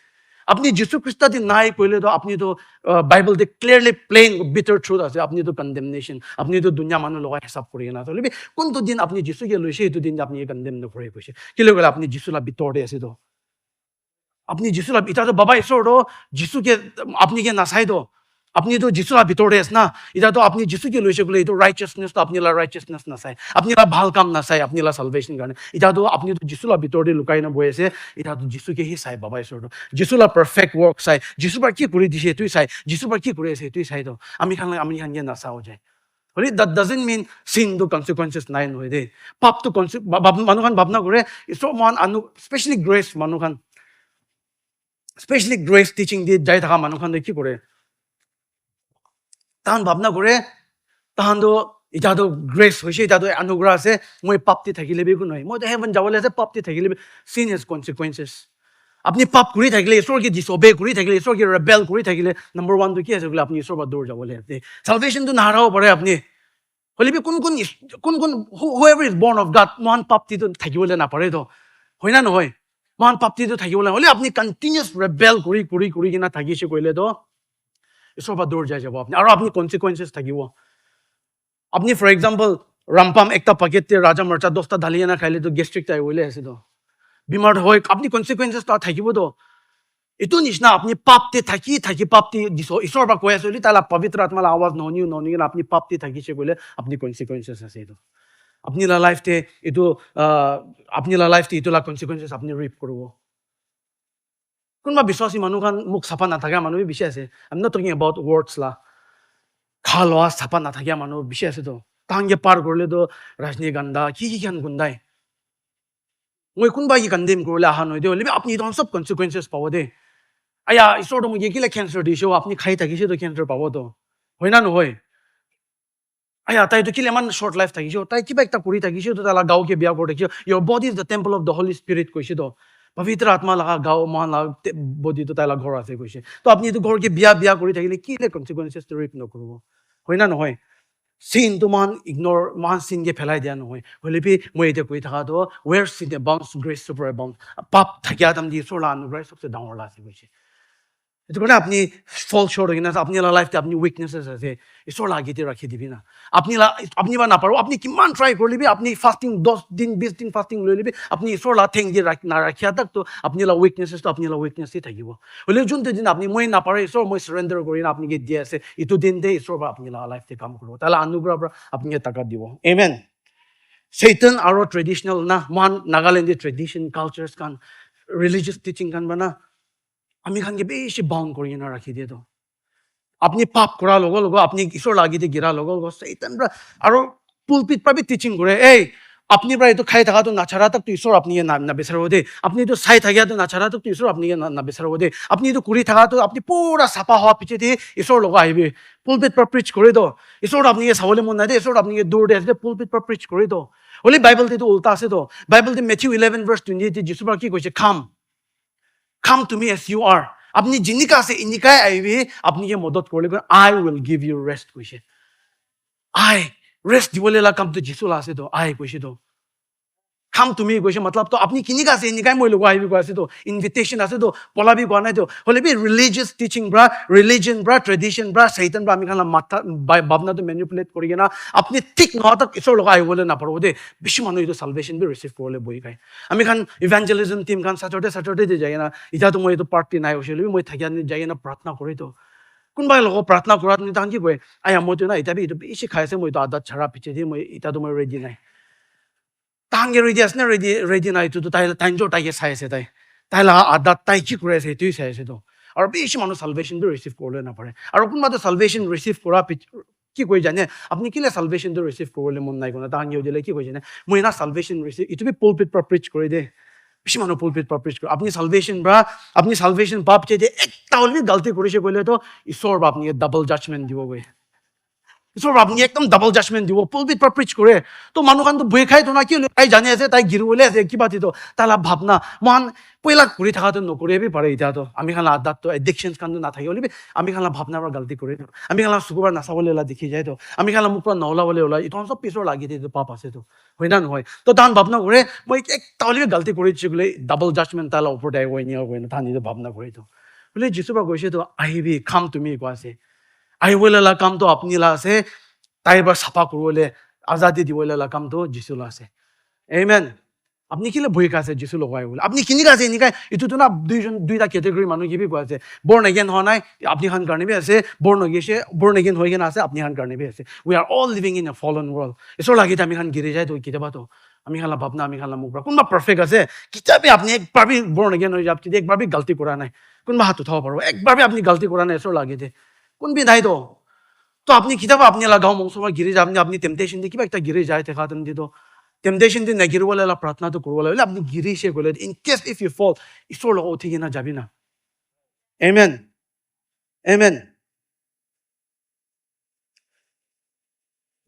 अपनी जिसु क्रिस्ता दिन नाई कोले तो अपनी तो बाइबल दे क्लियरली प्लेन बिटर ट्रूथ आसे अपनी तो कंडेमनेशन अपनी तो दुनिया मानो लोग हिसाब करिए ना तो लेकिन कौन तो दिन अपनी जिसु के लोशे तो दिन अपनी ये कंडेम न करे कुछ कि लोग अपनी जिसु ला बितोड़े ऐसे तो अपनी जिसु ला इता तो बाबा इसो रो जिसु के अपनी के नसाई दो अपनी तो जिसु ला बितोड़े ऐसे ना इता तो अपनी जिसु के लोशे को ले तो राइचसनेस तो अपनी ला राइचसनेस नसाई अपनी ला भाल काम नसाई अपनी ला सल्वेशन करने इता तो अपनी तो जिसु ला बितोड़े लुकाई ना बोए से इता तो जिसु के ही साई बाबा इसो रो जिसु ला परफेक्ट वर्क साई जिसु पर की कुरी दिशे तू साई जिसु पर की कुरी से तू साई तो अमी खान ये नसा हो जाए Holy, that doesn't mean sin to consequences nine way day. Pop to manukan babna gore. So man anu especially grace manukan. Especially grace teaching di jai thaka manukan de ki gore. Tahan babna gore. Tahan do ita do grace hoise ita do anugrah se moi pap ti thakile bi ko noi. Moi to heaven jawale se pap ti thakile bi sin has consequences. अपनी पाप कुरी थकिले ईश्वर की disobey कुरी थकिले ईश्वर की rebel कुरी थकिले number 1 तो क्या है अपनी ईश्वर पर दूर जाओले अपने सल्वेशन तो नाराओ पड़े अपने होली भी कौन whoever is born of God महान पाप ती तो थकिले ना पड़े तो होइना न होय महान पाप ती तो थकिले होले अपनी कंटिन्यूअस रेबेल कुरी कि ना थकी से कोइले तो ईश्वर पर दूर जाए जब अपने और अपनी कॉन्सिक्वेंसेस थकिवो अपनी फॉर एग्जांपल रामपाम एकता पकेट राजा मरचा दोस्ता धालिया ना खाइले तो गैस्ट्रिक ताई होले ऐसे तो बीमार होय अपनी कॉन्सिक्वेंसेस तो থাকিব तो इतो निश्ना अपनी पाप ते थकी पाप ते दिसो ईश्वर बा कोया सोली ताला पवित्र आत्मा ला आवाज नोनी ना अपनी पाप ते थकी से बोले अपनी कॉन्सिक्वेंसेस আছে तो अपनी ला लाइफ ते इतो अपनी ला लाइफ ते इतो ला कॉन्सिक्वेंसेस अपनी रिप करबो कोनबा विश्वासी मानुखान मुख साफा ना थाका मानु बिसे আছে I am not talking about words ला खालवा साफा ना थाका मानु बिसे আছে तो तांगे पार करले तो राजनी गंदा की ज्ञान गुंदाई मैं कुन बागी कंडेम को ला हानो दे लेबे अपनी तो सब consequences पावो दे आया इसो तो मुझे किला कैंसर दिशो अपनी खाई तकी से तो कैंसर पावो तो होइना न होय आया ताई तो किले मन शॉर्ट लाइफ तकी जो ताई किबा एकता कुरी तकी से तो ताला गांव के बिया को तकी your body is the temple of the holy spirit कोइसे तो पवित्र आत्मा लगा गांव मान ला बॉडी तो ताला घर आसे कोइसे तो अपनी तो घर के बिया करी तकीले किले consequences तो रिप न करबो होइना न होय sin to man ignore man sin ge phelai dia noi hole bi moi de koi tha do where sin abounds grace super abound pap thakya dam di so la no grace सबसे down la se koise तो कोना अपनी fall short होगी ना अपनी ला life ते अपनी weaknesses है इसो लागे ते रखी दिबी ना अपनी बा ना पारो अपनी किमान ट्राई कर लेबी अपनी फास्टिंग 10 दिन 20 दिन फास्टिंग ले लेबी अपनी इसो ला थेंग जे ना रखिया तक तो अपनी ला weaknesses तो अपनी ला weakness ही थागिबो होले जुन ते दिन अपनी मोय ना पारो इसो मोय सरेंडर करिना अपनी के दिया से इतो दिन दे इसो बा अपनी ला लाइफ ते काम करो ताला अनुग्रह बा अपनी ताका दिबो आमेन Satan aro traditional na man Nagaland tradition cultures kan religious teaching kan bana আমি খানকে বেশি বাউন্ড করিয়ে না রাখি দিয়ে তো আপনি পাপ করা লগো আপনি ঈশ্বর লাগিতে গিরা লগো সেইটানরা আরো পুলপিট পাবি টিচিং করে এই আপনি পৰা এইটো খাই থকাটো নাচাৰা তাক ঈশ্বৰ আপুনি নাবিচাৰিব দেই আপুনি এইটো চাই থাকিয়াটো নাচাৰা তাক ঈশ্বৰ আপুনি নাবিচাৰিব দেই আপুনি এইটো কৰি থকাটো আপুনি পুৰা চাফা হোৱা পিছতে ঈশ্বৰ লগত আহিবি পুলপিট পৰা প্ৰিচ কৰি দিওঁ ঈশ্বৰ আপুনি চাবলৈ মন নাই দেই ঈশ্বৰ আপুনি দূৰ দে আছে পুলপিট পৰা প্ৰিচ কৰি দিওঁ হ'লে বাইবেলটো এইটো উল্টা আছে তো বাইবেলটো মেথিউ 11:28 যীশু পৰা কি কৈছে কাম তুমি এজ ইউ আৰ আপনি যেনেকা আছে এনেকাই আহিবি আপনি মদত কৰিলে আই উইল গিভ ইউ ৰেষ্ট কৈছে আই ৰেষ্ট দিবলৈ লগা কামটো যীশু আছে তো আই কৈছে তো কাম তুমি কৈছে মতলব তো আপনি কেনেকা আছে এনেকাই মই লগত আহিবি কৈ আছে তো ইনভিটেশ্যন আছে তো পলাবি কোৱা নাই তো হ'লে বি ৰিলিজিয়াছ টিচিং পৰা ৰিলিজন পৰা ট্ৰেডিশ্যন পৰা চৈতান পৰা আমি খানা মাথা ভাৱনাটো মেনিপুলেট কৰি কিনা আপুনি ঠিক নহয় তাক ঈশ্বৰৰ লগত আহিবলৈ নাপাৰিব দেই বেছি মানুহ এইটো চালভেশ্যন বি ৰিচিভ কৰিবলৈ বহি খায় আমি খান ইভেঞ্জেলিজম টিম খান ছেটাৰডে যায় না এতিয়াতো মই এইটো পাৰ্টি নাই হৈছিল মই থাকি যাই কিনে প্ৰাৰ্থনা কৰি তো কোনোবাই লগত প্ৰাৰ্থনা কৰাত তাহান কি কয় আয়া মইতো না এতিয়া এইটো বেছি খাই আছে মই এইটো আদাত চাৰা পিছেদি মই এতিয়াতো মই ৰেডি নাই তাহাঙ্গে ৰেডি আছে নে ৰেডি নাই এইটোতো তাইকে চাই আছে তাই লগা আদাত তাই কি কৰি আছে সেইটোৱে চাই আছে তো আৰু বেছি মানুহ চালভেশ্যনটো ৰিচিভ কৰিবলৈ নাপাৰে আৰু কোনোবাটো চালভেশ্যন ৰিচিভ কৰা কি কৰি জানে আপুনি কেলে চালভেশ্যনটো ৰিচিভ কৰিবলৈ মন নাই কোনে তাহাঙ্গে দিলে কি কৈছে মই না চালভেশ্যন ৰিচিভ এইটো বি পুলপিট পৰা প্ৰিচ কৰি দে বেছি মানুহ পুলপিট পৰা প্ৰিচ কৰে আপুনি চালভেশ্যন পাপ যে একটা হ'লে গালতি কৰিছে কৰিলেতো ঈশ্বৰ বা আপুনি ডাবল জাজমেণ্ট দিবগৈ ঈশ্বৰ আপুনি একদম ডাবল জাজমেণ্ট দিব পুলপিট পৰা প্ৰিচ কৰে তো মানুহখানটো বহি খাই তো না কি তাই জানি আছে তাই গিৰিবলৈ আছে কিবা দিতো তাই ভাৱনা মহান পইলা কৰি থকাটো নকৰিবি পাৰে এতিয়াতো আমি খালা আদাতটো এডিকশ্যনছ খানটো নাথাকে হ'লে আমি খালা ভাৱনাৰ পৰা গালতি কৰি দিওঁ আমি খালা চকুবাৰ নাচাবলৈ ওলা দেখি যায় তো আমি খালা মোক পৰা নওলাবলৈ ওলাই এইটো চব পিছৰ লাগি দিয়ে পাপ আছে তো হয় না নহয় তো তাহান ভাৱনা কৰে মই একটা হ'লে গালতি কৰি দিছোঁ বোলে ডাবল জাজমেণ্ট তাইৰ ওপৰত আহিব নিয়ে তাহান নিজৰ ভাৱনা কৰি তো বোলে যীশু পৰা কৈছে তো আহিবি খাম তুমি কোৱা আছে আহিবলৈ লগা কামটো আপুনি লা আছে তাইৰ পৰা চাফা কৰিবলৈ আজাদি দিবলৈ লগা কামটো যীশু লা আছে আমেন আপনি কেলে বহি খাইছে যীশু লগাই বোলে আপনি কিনি খাইছে এনেকাই এইটোতো না দুইটা কেটেগৰী মানুহ কিবি কোৱা আছে বৰ্ণ এগেইন হোৱা নাই আপুনি খান কাৰণে বি আছে বৰ্ণ এগেইন হৈ কিনে আছে আপুনি খান কাৰণে বি আছে we are all living in a ফলন ৱৰ্ল্ড ঈশ্বৰ লাগি আমি খান গিৰি যায় তো কেতিয়াবাতো আমি খালা ভাৱনা আমি খালা মোক পৰা কোনোবা পাৰফেক্ট আছে কিতাপে আপুনি একবাৰ বি বৰ্ণ এগেইন হৈ যাব তেতিয়া একবাৰ বি গালতি কৰা নাই কোনোবা হাত উঠাব পাৰো একবাৰ বি আপুনি গালতি কৰা নাই ঈশ্বৰ লাগি কোনবি নাই তো আপনি কিতাবা আপনি লাগাও মংসমা গিরি যাবেন আপনি টেম্পটেশন দিয়ে কিবা একটা গিরি যায় দেখা তুমি দিতো টেম্পটেশন দিয়ে নেগিরবলে লা প্রার্থনা তো করবলে হলে আপনি গিরি সে গলে ইন কেস ইফ ইউ ফল ঈশ্বর লগ উঠি কিনা যাবি না আমেন আমেন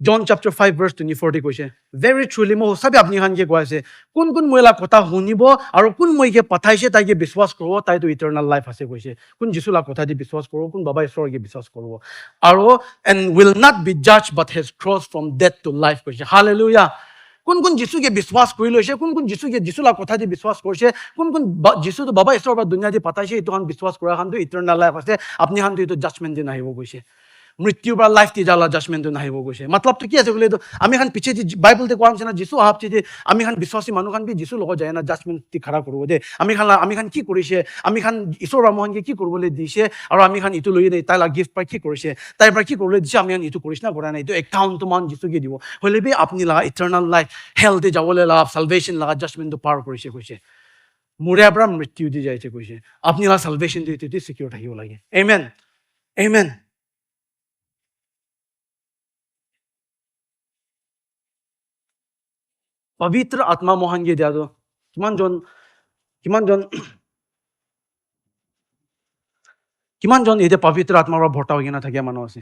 John chapter 5 verse 24 কৈছে very truly মই সবে আপনি খানকে কৈছে কোন কোন মইলা কথা শুনিব আৰু কোন মইকে পঠাইছে তাইকে বিশ্বাস কৰিব তাইতো ইটাৰনাল লাইফ আছে কৈছে কোন যিশুলা কথা দি বিশ্বাস কৰিব কোন বাবা ঈশ্বৰকে বিশ্বাস কৰিব আৰু and will not be judged but has crossed from death to life কৈছে hallelujah কোন কোন যিশুকে বিশ্বাস কৰি লৈছে কোন কোন যিশুলা কথা দি বিশ্বাস কৰিছে কোন কোন যিশুটো বাবা ঈশ্বৰ বা দুনিয়া দি পঠাইছে এইটো খান বিশ্বাস কৰা খানটো ইটাৰনাল লাইফ আছে আপনি খানটো এইটো জাজমেণ্ট দি নাহিব কৈছে মৃত্যুৰ পৰা লাইফ দি जाला জাজমেণ্টটো নাহিব কৈছে মতলবটো কি আছে বোলে তো আমি খান পিছে বাইবেলতে কোৱা আছে না যিশু আহাপছে যে আমি খান বিশ্বাসী মানুহ খান বি যিশু লগত যায় না জাজমেণ্ট দি খাৰা কৰিব দে আমি খান কি কৰিছে আমি খান ঈশ্বৰ ৰামহনকে কি কৰিবলৈ দিছে আৰু আমি খান ইটো লৈ নাই তাই লা গিফট পাই কি কৰিছে তাইৰ পৰা কি কৰিবলৈ দিছে আমি খান ইটো কৰিছ না কৰা নাই এইটো একাউণ্ট মান যিশুকে দিব হ'লে বি আপুনি লা ইটাৰনাল লাইফ হেল্থে যাবলৈ লা সালভেশন লা জাজমেণ্টটো পাৰ কৰিছে কৈছে মৰিয়াৰ পৰা মৃত্যু দি যাইছে কৈছে আপুনি লা সালভেশন দি সিকিউৰ থাকিব লাগে আমেন আমেন পবিত্ৰ আত্মা মহানকে দিয়া তো কিমানজন এতিয়া পবিত্ৰ আত্মাৰ পৰা ভৰ্তা হৈ কিনে থাকে মানুহ আছে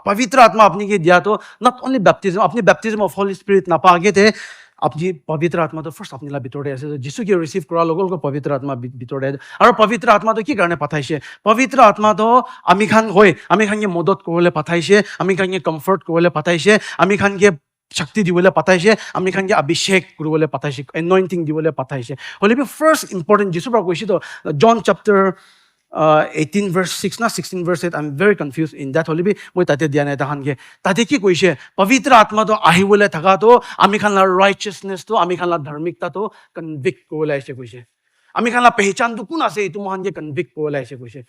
পবিত্ৰ আত্মা আপনি কি দিয়া তো নট অনলি বেপ্টিজম আপনি বেপ্টিজম অফ হলি স্পিৰিট নাপাগেতে আপনি পবিত্ৰ আত্মাটো ফাৰ্ষ্ট আপুনি ভিতৰতে আছে যিশুকে ৰিচিভ কৰাৰ লগে লগে পবিত্ৰ আত্মা ভিতৰতে আৰু পবিত্ৰ আত্মাটো কি কাৰণে পঠাইছে পবিত্ৰ আত্মাটো আমি খানকে মদত কৰিবলৈ পঠাইছে আমি খানকে কমফৰ্ট কৰিবলৈ পঠাইছে আমি খানকে শক্তি দিবলৈ পঠাইছে আমি খানকে অভিষেক কৰিবলৈ পঠাইছে এনয়ন্টিং দিবলৈ পঠাইছে হ'লে ফাৰ্ষ্ট ইম্পৰ্টেণ্ট যিছু পৰা কৈছে তো জন chapter 18 verse 6 na 16 verse 8 I'm very confused in that হ'লে মই তাতে দিয়া নাই তাহানকে তাতে কি কৈছে পবিত্ৰ আত্মাটো আহিবলৈ থাকাটো আমি খানলা ৰাইচিয়াছনেছটো আমি খানলা ধাৰ্মিকতাটো কনভিক্ট কৰিবলৈ আহিছে কৈছে আমি খানলা পেহচানটো কোন আছে এইটো মহানকে কনভিক্ট কৰিবলৈ আহিছে কৈছে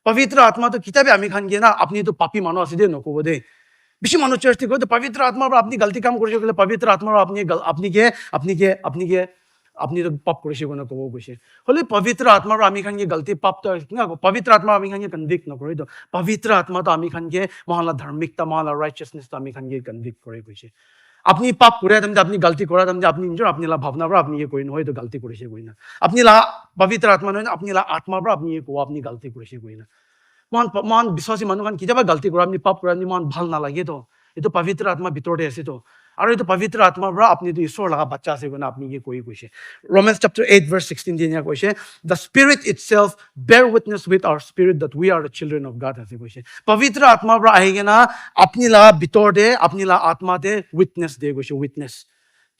পবিত্ৰ আত্মাটো কিতাবে আমি খানকে না আপুনি তো পাপী মানুহ আছে দে নকব দে বেছি মানুহ চাৰ্চটি কয় পবিত্ৰ আত্মাৰ পৰা আপুনি গলতি কাম কৰিছে ক'লে পবিত্ৰ আত্মাৰ পৰা আপুনি কে আপনি তো পাপ করেছে কোনো কব কৈছে হলে পবিত্র আত্মার আমি খানকে গলতি পাপ তো পবিত্র আত্মা আমি খানকে কনভিক্ট নকৰে তো পবিত্র আত্মা তো আমি খানকে মহালা ধার্মিকতা মহালা রাইচিয়াসনেস তো আমি খানকে কনভিক্ট করে কৈছে আপনি পাপ করে তেমনি আপনি গলতি করা তেমনি আপনি নিজৰ আপনি লা ভাবনা পৰা আপনি কই নহয় তো গলতি করেছে কই না আপনি লা পবিত্র আত্মা নহয় আপনি লা আত্মা পৰা আপনি কো আপনি গলতি কৰেছে কই না মান বিশ্বাসী মানুহ খান কেতিয়াবা গলতি কৰা আপনি পাপ কৰা আপনি মান ভাল নালাগে তো এইটো পবিত্ৰ আত্মা ভিতৰতে আছে তো আৰু এইটো পবিত্ৰ আত্মাৰ পৰা আপনি তো ঈশ্বৰ লগা বাচ্চা আছে কোনা আপনি কি কৈছে Romans chapter 8 verse 16 দিনা কৈছে the spirit itself bear witness with our spirit that we are the children of God আছে কৈছে পবিত্র আত্মাৰ পৰা আহি কেনা আপনি লগা ভিতৰতে আপনি লগা আত্মাতে উইটনেছ দিয়ে কৈছে উইটনেছ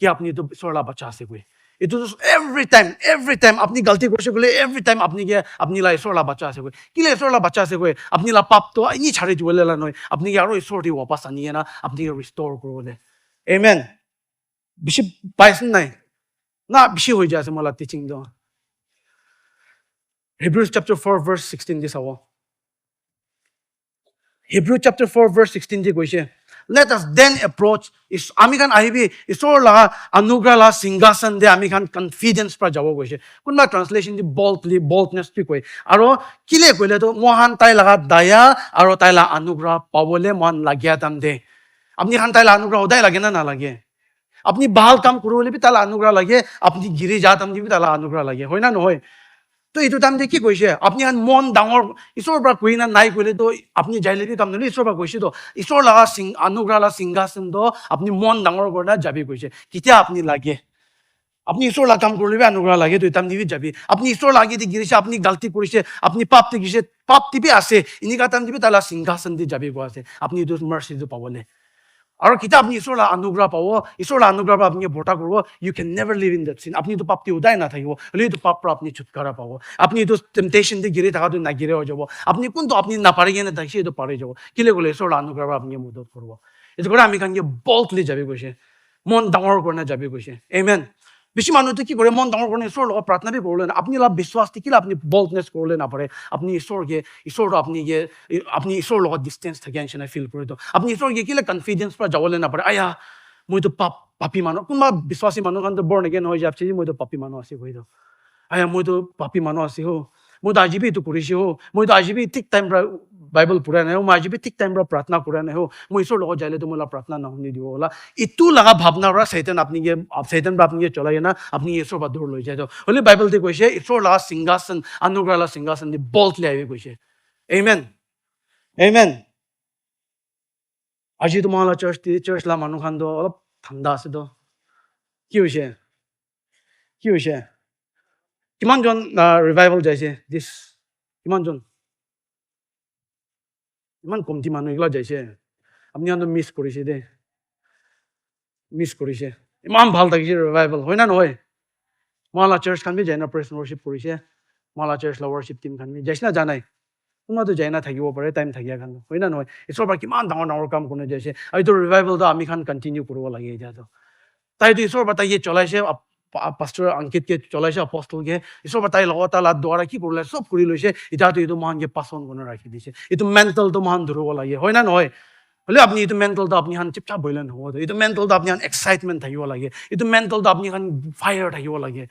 কি আপনি তো ঈশ্বৰ লগা বাচ্চা আছে কৈ এইটো every time আপনি গলতি কৰিছে গলে every time আপনি লা ঈশ্বৰ লগা বাচ্চা আছে কৈ কি লা ঈশ্বৰ লগা বাচ্চা আছে কৈ আপনি লা পাপ তো ইনি ছাড়ি দিবলে লা নহয় আপনি আৰু ঈশ্বৰ দি वापस আনিয়ে না আপনি রিস্টোর করবলে Amen. বেশি পাইছেন নাই না বেশি হয়ে যাচ্ছে মোলা টিচিং তো Hebrews chapter 4 verse 16 this hour Hebrews chapter 4 verse 16 যে কৈছে let us then approach is আমি kan আহিবি ঈশ্বৰ লগা অনুগ্ৰহ লা সিংহাসন দে আমি kan confidence পৰা যাব কৈছে কোনবা ট্ৰান্সলেশন দি boldness কি কয় আৰু কিলে কইলে তো মহান তাই লগা দয়া আৰু তাই লা অনুগ্ৰহ পাবলে মন লাগিয়া তাম দে আপনি খান তাই লা অনুগ্ৰহ সদায় লাগে না নালাগে আপনি ভাল কাম করবলে বি তালা অনুগ্রহ লাগে আপনি গিরি যা তাম দিবি তালা অনুগ্রহ লাগে হয় না নহয় তো এইটো তাম দিয়ে কি কৈছে আপনি মন ডাঙৰ ঈশ্বৰৰ পৰা কই না নাই কইলে তো আপনি যাইলে কাম নলি ঈশ্বৰৰ পৰা কৈছে তো ঈশ্বৰ লগা অনুগ্ৰহ লা সিংহাসন তো আপনি মন ডাঙৰ কৰা যাবি কৈছে কিতিয়া আপনি লাগে আপনি ঈশ্বৰ লগা কাম কৰিলে অনুগ্ৰহ লাগে তো তাম দিবি যাবি আপনি ঈশ্বৰ লাগি দি গিৰিছে আপনি গলতি কৰিছে আপনি পাপ তে গিছে পাপ দিবি আছে ইনিকা তাম দিবি তালা সিংহাসন দি যাবি আছে আপনি তো মার্সি তো পাবলে আৰু কিতা আপনি ঈশ্বৰ অনুগ্ৰহ পাব ঈশ্বৰ অনুগ্ৰহ পৰা আপনি ভোটা কৰিব you can never live in that sin আপনি তো পাপটি উদাই না থাকিব হলে তো পাপ পৰা আপনি ছুটকাৰা পাব আপনি তো টেম্পটেশন দি গিৰি থাকা তো না গিৰে হৈ যাব আপনি কোনটো আপনি না পাৰি কেনে থাকি তো পাৰি যাব কিলে গলে ঈশ্বৰ অনুগ্ৰহ পৰা আপনি মদত কৰিব এটো কৰা আমি কানকে বল্ডলি যাবি কৈছে মন ডাঙৰ কৰনা যাবি কৈছে আমেন বেশি মানুহ তো কি কৰে মন ডাঙৰ কৰনে ঈশ্বৰ লগত প্ৰাৰ্থনা বি কৰলে না আপনি লা বিশ্বাস কিলা আপনি বল্ডনেস কৰলে না পাৰে আপনি ঈশ্বৰ আপনি ঈশ্বৰ লগত ডিস্টেন্স থাকে আনছনা ফিল কৰে তো আপনি ঈশ্বৰ কিলা কনফিডেন্স পৰা যাবলে না পারে আয়া মই তো পাপি মানুহ কোনবা বিশ্বাসী মানুহ কান তো বৰ্ন এগেন হৈ যাবছি মই তো পাপি মানুহ আছে কই তো আয়া মই তো পাপি মানুহ আছে হো মই তো আজিবি তো কৰিছি হো মই তো আজিবি ঠিক টাইম পৰা বাইবেল পঢ়া নাই মই আজিবি ঠিক টাইম পৰা প্ৰাৰ্থনা কৰা নাই হো মই ঈশ্বৰ লগত যাইলে তো মোলা প্ৰাৰ্থনা নহনি দিব ওলা ইটো লাগা ভাবনা পৰা শয়তান আপনি চলাই না আপনি ঈশ্বৰ পৰা দূৰ লৈ যায় তো হলে বাইবেলতে কৈছে ঈশ্বৰ লাগা সিংহাসন অনুগ্ৰহ লাগা সিংহাসন দি বল্ডলি আইবি কৈছে আমেন আজি তোমার চার্চ লা মানুহ খান তো অলপ ঠান্ডা আছে তো কি হৈছে কিমান জন রিভাইভাল যাইছে দিস কিমান জন ইমান কমটি মানুহ এগুলা যাইছে আপনি মিস কৰিছে দে ইমান ভাল থাকিছে ৰিভাইভাল হয় না নহয় মালা চাৰ্চ খান বি যায় না প্ৰেস ওয়াৰ্শিপ কৰিছে মালা চার্চ লা ওয়ার্শিপ টিম খান বি যাইছে না জানাই তোমাতো যাই না থাকিব পাৰে টাইম থাকিয়া খান হয় না নহয় ঈশ্বৰ পৰা কিমান ডাঙৰ কাম কোনে যাইছে আৰু এইটো ৰিভাইভেল তো আমি খান কন্টিনিউ কৰিব লাগে এতিয়া তাইতো ঈশ্বৰ পৰা তাই চলাইছে পাস্টৰ অংকিতকে চলাইছে আপষ্টলকে ঈশ্বৰ পৰা তাই লগত তালা দ্বাৰা কি কৰিলে চব কৰি লৈছে এতিয়াতো এইটো মহানকে পাচন কোনে ৰাখি দিছে এইটো মেণ্টেলটো মহান ধৰিব লাগে হয় না নহয় হলে আপনি এইটো মেণ্টেলটো আপনি খান চিপচাপ বইলে নহ'ব এইটো মেণ্টেলটো আপনি খান এক্সাইটমেণ্ট থাকিব লাগে এইটো মেণ্টেলটো আপনি খান ফায়াৰ থাকিব লাগে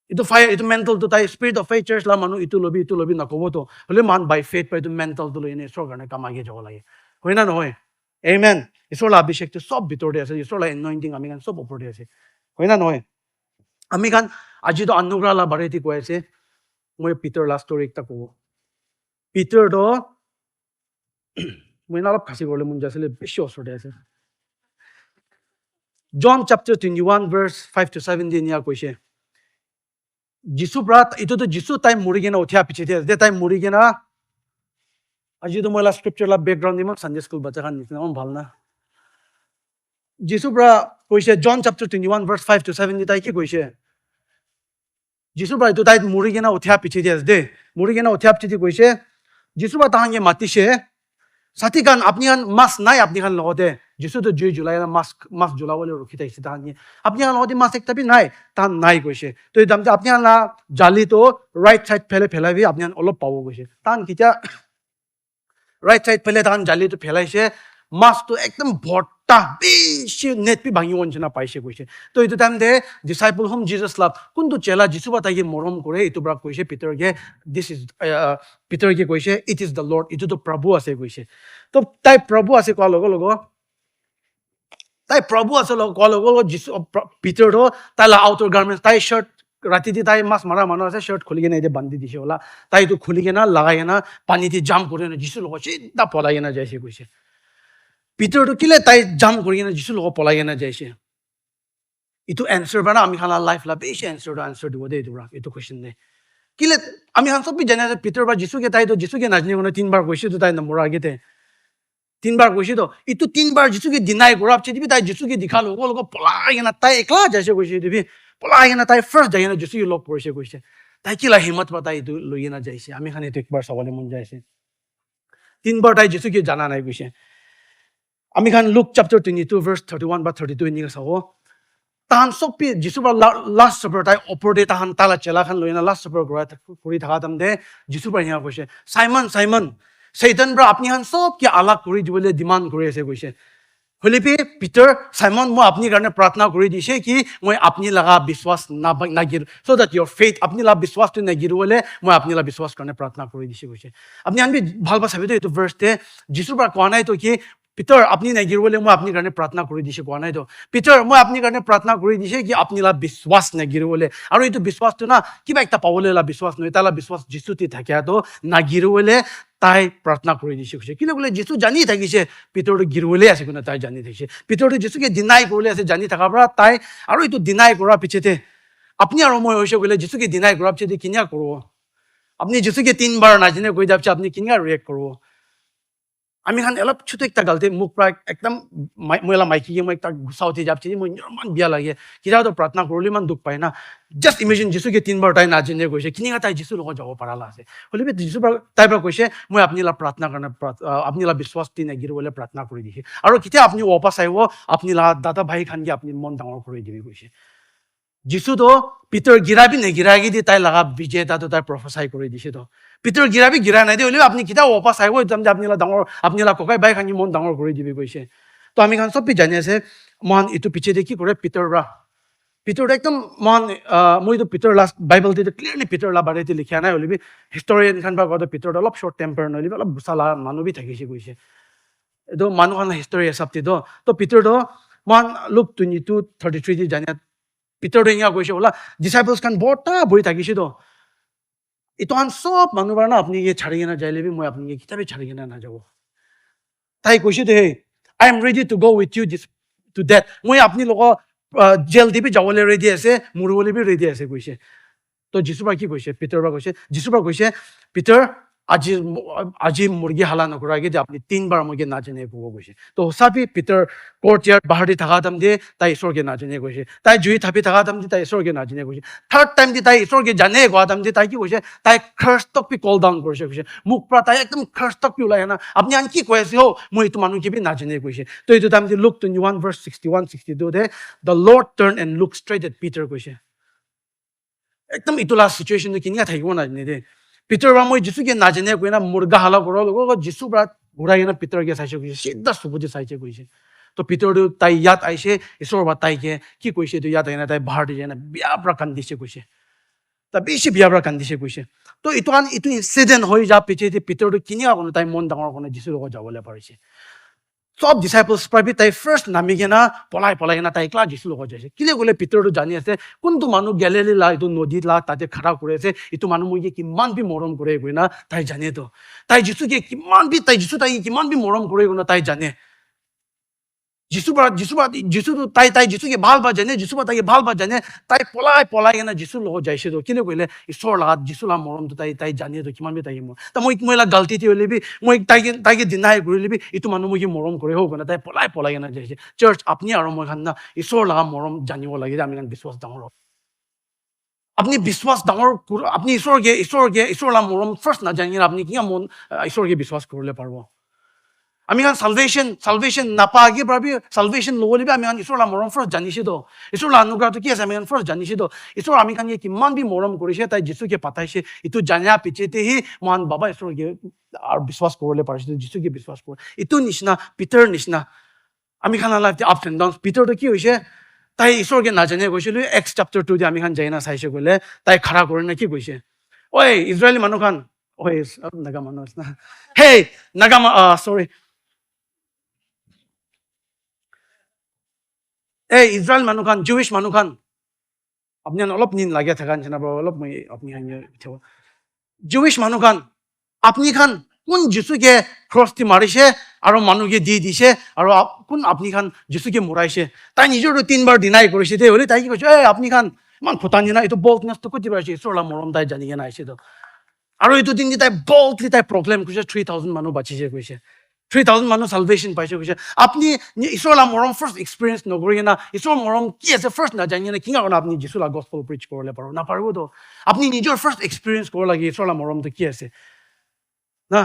itu mental to tayo spirit of faith church la manu itu lobi na kobo to hole man by faith pa itu mental to lo ine so garne kamage jaw lage hoy na noy amen isor la abhishek to sob bitor de ase isor la anointing ami kan sob upor de ase hoy na noy ami kan aji to anugrah la bareti ko ase moi Peter last story ekta kobo Peter do moi na lap khasi gorle mun jasile beshi osor de ase John chapter 21 verse 5 to 7 din ya koise যিশু ব্রাত ইটো তো যিশু time মরি গেনা উঠিয়া পিছে দে time মরি গেনা আজি তো মইলা স্ক্রিপচার লা ব্যাকগ্রাউন্ড দিম সানডে স্কুল বাচ্চা খান নিছিনা ভাল না যিশু ব্রা কইছে জন চ্যাপ্টার 21 ভার্স 5 টু 7 দি তাই কি কইছে যিশু ব্রা ইটো তাই মরি গেনা উঠিয়া পিছে দে মরি গেনা উঠিয়া পিছে কইছে যিশু ব্রা তাহাঙ্গে মাতিছে সাথী গান আপনি গান মাছ নাই আপনি গান লগতে যিশু তো জুই জুলাই মাছ জুলাবলে রখি থাকছে তাহাঙ্গে আপনি গান লগতে মাছ একটা বি নাই তা নাই কইছে তো এই দামতে আপনি গান জালি তো রাইট সাইড ফেলাবি আপনি গান অলপ পাবো কইছে তান কিটা রাইট সাইড ফেলে তাহান জালি তো ফেলাইছে মাছ তো একদম ভর্তা একটা বেশি নেট পি ভাঙি অঞ্চনা পাইছে কৈছে তো এইটো টাইম দে ডিসাইপল হম জিজাস লাভ কোনটো চেলা যিশুবা তাইকে মৰম কৰে এইটো ব্ৰা কৈছে পিটাৰকে দিস ইজ পিটাৰকে কৈছে ইট ইজ দ্য লৰ্ড এইটো তো প্ৰভু আছে কৈছে তো তাই প্ৰভু আছে কোৱা লগ তাই প্ৰভু আছে কোৱা লগ যিশু পিটাৰ তাই লা আউটাৰ গাৰ্মেন্টস তাই শাৰ্ট ৰাতি দি তাই মাছ মাৰা মানুহ আছে শাৰ্ট খুলি কেনে বান্ধি দিছে ওলা তাই এইটো খুলি কেনে লগাই কেনে পানীতে জাম কৰি যিশু লগত চিধা পলাই কেনে যাইছে কৈছে পিটাৰটো কিলে তাই জাম কৰি কেনে যিশু লগত পলাই কেনে যাইছে এইটো এনচাৰ বানা আমি খানা লাইফ লা বেছি এনচাৰ দিব দে এইটো কুৱেশ্যন দে কিলে আমি খান সব জানে যে পিটাৰ বা যিশুকে তাই তো যিশুকে নাজানি কোনো তিনবাৰ কৈছে তো তাই নম্বৰ আগতে তিনবাৰ কৈছে তো এইটো তিনবাৰ যিশুকে ডিনাই কৰা আপছে দিবি তাই যিশুকে দেখা লগ পলাই কেনে তাই একলা যাইছে কৈছে দিবি পলাই কেনে তাই ফাৰ্ষ্ট যাই কেনে যিশুকে লগ কৰিছে কৈছে তাই কিলা হিম্মত পা তাই এইটো লৈ কেনে যাইছে আমি খান এইটো একবাৰ চাবলৈ মন যাইছে তিনবাৰ তাই যিশুকে জানা নাই কৈছে আমি খান লুক চেপ্টাৰ 22 ভাৰ্ছ 31 বা 32 এনেকৈ চাব তাহান চব যিশুবা লাষ্ট চাপাৰ তাই ওপৰতে তাহান তালা চেলা খান লৈ না লাষ্ট চাপাৰ কৰি থকা তাম দে যিশুবা হিয়া কৈছে চাইমন সৈতান ব্ৰা আপুনি খান চব কি আলাগ কৰি দিবলৈ ডিমাণ্ড কৰি আছে কৈছে হলিপি পিটাৰ চাইমন মই আপুনি কাৰণে প্ৰাৰ্থনা কৰি দিছে কি মই আপুনি লগা বিশ্বাস নাগিৰ so that your faith আপুনি লগা বিশ্বাসটো নাগিৰবলৈ মই আপুনি লগা বিশ্বাস কাৰণে প্ৰাৰ্থনা কৰি দিছে কৈছে আপুনি আনবি ভাল পাই চাবি এইটো ভাৰ্ছতে যিশুবা কোৱা নাই তো কি পিটাৰ আপুনি নাগিৰবলৈ মই আপুনি কাৰণে প্ৰাৰ্থনা কৰি দিছে কোৱা নাই তো পিটাৰ মই আপুনি কাৰণে প্ৰাৰ্থনা কৰি দিছে কি আপুনি লগা বিশ্বাস নাগিৰবলৈ আৰু এইটো বিশ্বাসটো না কিবা একটা পাবলৈ লগা বিশ্বাস নহয় তালা বিশ্বাস যিশুতে থাকে তো নাগিৰবলৈ তাই প্ৰাৰ্থনা কৰি দিছে কৈছে কিলে বোলে যিশু জানি থাকিছে পিটাৰটো গিৰবলৈ আছে কোনে তাই জানি থাকিছে পিটাৰটো যিশুকে ডিনাই কৰিলে আছে জানি থকাৰ পৰা তাই আৰু এইটো ডিনাই কৰাৰ পিছতে আপুনি আৰু মই হৈছে বোলে যিশুকে ডিনাই কৰাৰ পিছতে কিনিয়া কৰিব আপুনি যিশুকে তিনবাৰ নাজানে কৈ যাবছে আপুনি কিনিয়া ৰিয়েক্ট কৰিব আমি খান অলপ ছোট একটা গালতে মুখ প্ৰায় একদম মহিলা মাইকীকে মই একটা গুচা উঠি যাবছে মই ইমান বিয়া লাগে কিতাতো প্ৰাৰ্থনা কৰিলে ইমান দুখ পায় না জাষ্ট ইমেজিন যিশুকে তিনবাৰ তাই নাজানে কৈছে কিনিয়া তাই যিশুৰ লগত যাব পাৰালা আছে হলে যিশু তাই পৰা কৈছে মই আপুনি লা প্ৰাৰ্থনা কাৰণে আপুনি লা বিশ্বাস দি নাগিৰবলৈ প্ৰাৰ্থনা কৰি দিছে আৰু কেতিয়া আপুনি ৱাপাছ আহিব আপুনি লা দাদা ভাই খানকে আপুনি মন ডাঙৰ কৰি দিবি কৈছে যিশুতো পিটাৰ গিৰাবি নেগিৰাগি দি তাই লগা বিজেতাটো তাই প্ৰফেচাই কৰি দিছে তো পিটাৰ গিৰাবি গিৰা নাই দি হ'লেও আপুনি কেতিয়া ৱাপাছ আহিব একদম যে আপুনি ডাঙৰ আপুনি ককাই বাই খানকি মন ডাঙৰ কৰি দিবি কৈছে তো আমি খান চব জানি আছে মহান এইটো পিছেদি কি কৰে পিটাৰ একদম মহান মই এইটো পিটাৰ লাষ্ট বাইবেলতে ক্লিয়াৰলি পিটাৰ লা বাৰেতে লিখা নাই হ'লেবি হিষ্টৰিয়ান খান বা কওঁতে পিটাৰ অলপ শ্বৰ্ট টেম্পাৰ নহ'লে অলপ গুচালা মানুহ বি থাকিছে কৈছে এইটো মানুহ খান হিষ্টৰি হিচাপতে তো পিটাৰটো মহান লুক 22:33 দি জানি পিটাৰটো এনেকুৱা কৈছে বোলা ডিচাইপলছ খান বৰ্তা বহি থাকিছে তো এইটো আন চব মানুহবাৰ না আপুনি ছাড়ি কেনে যাই ল'বি মই আপুনি কিতাপে ছাড়ি কেনে নাযাব তাই কৈছে তো হে আই এম ৰেডি টু গ' উইথ ইউ টু ডেথ মই আপুনি লগত জেল দিবি যাবলৈ ৰেডি আছে মৰিবলৈ বি ৰেডি আছে কৈছে তো যিশুবা কি কৈছে পিটাৰ কৈছে যিশুবা কৈছে পিটাৰ আজি মুৰ্গী হালা নকৰাকে যে আপুনি তিনবাৰ মুৰ্গী নাজানে ক'ব কৈছে তো সঁচাপি পিটাৰ কোৰ্ট ইয়াৰ্ড বাহাৰি থকা দাম দিয়ে তাই ঈশ্বৰকে নাজানে কৈছে তাই জুই থাপি থকা দাম দি তাই ঈশ্বৰকে নাজানে কৈছে থাৰ্ড টাইম দি তাই ঈশ্বৰকে জানে কোৱা দাম দি তাই কি কৈছে তাই খাৰ্ষ্টক পি কল ডাউন কৰিছে কৈছে মোক পৰা তাই একদম খাৰ্ষ্টক পি ওলাই আনা আপুনি আন কি কৈ আছে হৌ মই এইটো মানুহকে বি নাজানে কৈছে তো এইটো টাইম দি লুক 21:61-62 দে the Lord turn and look straight at Peter কৈছে একদম এইটো লাষ্ট চিটুৱেশ্যনটো কেনেকুৱা থাকিব নাজানে দে পিটাৰ বা মই যিশুকে নাজানে কৈ না মুৰ্গা হালা কৰাৰ লগত যিশু পৰা ঘূৰাই কিনে পিটাৰকে চাইছে কৈছে চিধা চকুতে চাইছে কৈছে তো পিটাৰটো তাই ইয়াত আহিছে ঈশ্বৰ বা তাইকে কি কৈছে তো ইয়াত আহিনে তাই বাহাৰ দি যায় বিয়াৰ পৰা কান্দিছে কৈছে তাই বেছি বিয়াৰ পৰা কান্দিছে কৈছে তো এইটো ইনচিডেণ্ট হৈ যোৱাৰ পিছতে পিটাৰটো কেনেকুৱা কোনো তাই মন ডাঙৰ কাৰণে যিশুৰ লগত যাবলৈ পাৰিছে সব ডিচাইপলছ প্ৰাবি তাই ফাৰ্ষ্ট নামি কিনা পলাই কিনা তাই একলা যিশুৰ লগত যাইছে কিলে গ'লে পিটাৰটো জানি আছে কোনটো মানুহ গেলেলি লা এইটো নদীত লা তাতে খাৰা কৰি আছে এইটো মানুহ মই কিমান বি মৰম কৰে গৈ না তাই জানে তো তাই যিশুকে কিমান বি তাই কিমান বি মৰম কৰে গৈ না তাই জানে যিশু তাই যিশুকে ভাল বা জানে যিশু তাইকে ভাল বা জানে তাই পলাই কিনা যিশুৰ লগত যাইছে তো কিনে কৈলে ঈশ্বৰ লাগাত যিশু লা মৰমটো তাই জানে তো কিমান বি তাই মৰম তা মই লা গাল্টিতে হ'লেবি মই তাইকে ডিনাই কৰি ল'বি এইটো মানুহ মই মৰম কৰে হোক না তাই পলাই কিনা যাইছে চাৰ্চ আপুনি আৰু মই খান না ঈশ্বৰ লগা মৰম জানিব লাগে আমি বিশ্বাস ডাঙৰ আপুনি বিশ্বাস ডাঙৰ আপুনি ঈশ্বৰ লা মৰম ফাৰ্ষ্ট নাজানি আপুনি কি মন ঈশ্বৰকে বিশ্বাস কৰিলে পাৰিব আমি সালভেশন নাপাগে পাবি সালভেশন ল'বলৈ আমি ঈশ্বৰৰ মৰম ফাৰ্ষ্ট জানিছে তো ঈশ্বৰৰ অনুগ্ৰহটো কি আছে আমি ফাৰ্ষ্ট জানিছে তো ঈশ্বৰ আমি কিমান বি মৰম কৰিছে তাই যিশুকে পাতাইছে এইটো জানাৰ পিছতেহি মহান বাবা ঈশ্বৰকে আৰু বিশ্বাস কৰিবলৈ পাৰিছে যিশুকে বিশ্বাস কৰে এইটো নিচিনা পিটাৰ নিচিনা আমি খান লাইফ আপস এণ্ড ডাউনছ ভিতৰতে কি হৈছে তাই ঈশ্বৰকে নাজানে কৈছিলো এক্স চেপ্টাৰ 2 দি আমি খান যাই না চাইছে গ'লে তাই খাৰা কৰি না কি কৈছে ঐ ইজৰাইলী মানুহ খান ঐ নাগা মানুহ না হেই নাগা চৰি এই ইজৰাইল মানুহ খান জুইছ মানুহ খান আপুনি অলপ নিন লাগে থকা নিচিনা অলপ মই আপুনি জুইছ মানুহ খান আপুনি খান কোন যিচুকে ক্ৰছটি মাৰিছে আৰু মানুহকে দি দিছে আৰু কোন আপুনি খান যিচুকে মৰাইছে তাই নিজৰটো 3 বাৰ ডিনাই কৰিছে দেই হ'লে তাই কি কৈছে আপুনি খান ইমান ফুটানি না এইটো বল্ডনেছটো ক'ত পাইছে ঈশ্বৰৰ মৰম তাই জানি কেনে আহিছে তো আৰু এইটো দিন তাই বল্ডলি তাই প্ৰক্লেম কৰিছে 3000 মানুহ বাচিছে কৈছে 3000 মানুহ সালভেশন পাইছে কৈছে আপুনি ঈশ্বৰৰ মৰম ফাৰ্ষ্ট এক্সপিৰিয়েন্স নকৰি না ঈশ্বৰৰ মৰম কি আছে ফাৰ্ষ্ট নাজানি না কি কাৰণে আপুনি যিচুৰ গস্পেল প্ৰিচ কৰিলে পাৰো না পাৰিব তো আপুনি নিজৰ ফাৰ্ষ্ট এক্সপিৰিয়েন্স কৰিব লাগে ঈশ্বৰৰ মৰমটো কি আছে না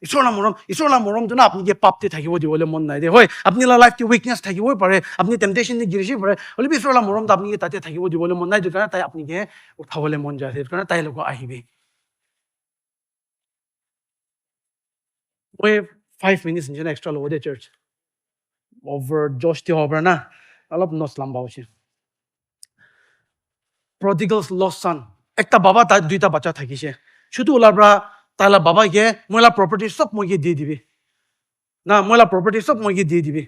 ঈশ্বৰৰ মৰমটো না আপুনি পাপতে থাকিব দিবলৈ মন নাই দে হয় আপোনাৰ লাইফটো উইকনেছ থাকিবই পাৰে আপুনি টেম্পটেশ্যন গিৰিছে পাৰে হ'লে ঈশ্বৰৰ মৰমটো আপুনি তাতে থাকিব দিবলৈ মন নাই কাৰণ তাই আপুনিকে উঠাবলৈ মন যায় সেইকাৰণে তাই লগত আহিবি মই 5 minutes নিচিনা এক্সট্ৰা ল'ব দে চাৰ্চ অভাৰ জষ্টি হ'ব না অলপ নচ লাম্বা হৈছে প্ৰডিগেলছ লষ্ট ছান একটা বাবা তাই দুইটা বাচ্চা থাকিছে শুধু ওলাৰ পৰা তাইলা বাবাকে মইলা প্ৰপাৰ্টি চব মইকে দি দিবি না মইলা প্ৰপাৰ্টি চব মইকে দি দিবি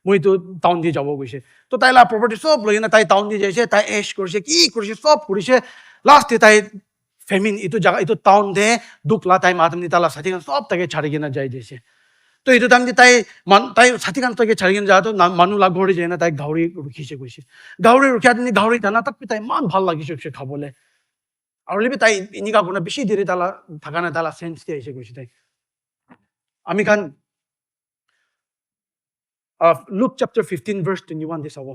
মইতো টাউন দি যাব গৈছে তো তাইলা প্ৰপাৰ্টি চব লৈ কিনে তাই টাউন দি যাইছে তাই এছ কৰিছে কি কৰিছে চব কৰিছে লাষ্টে তাই ফেমিন এইটো জাগা এইটো টাউন দে দুখলা তাই মাতমনি তালা সাথীখান সব তাকে ছাড়ি কিনে যাই দিছে তো এইটো টাইম তাই সাথীখান তাকে ছাড়ি কিনে যাওঁতে মানুহ লাগ ঘৰি যায় না তাই গাহৰি ৰখিছে গৈছে গাহৰি ৰখিয়া দিনে গাহৰি দানা তাক তাই ইমান ভাল লাগিছে খাবলৈ আৰু লিবি তাই এনেকা কোনো বেছি দেৰি তালা থাকা নাই তালা চেঞ্জ দি আহিছে গৈছে তাই আমি খান Luke chapter 15 verse 21 দি চাব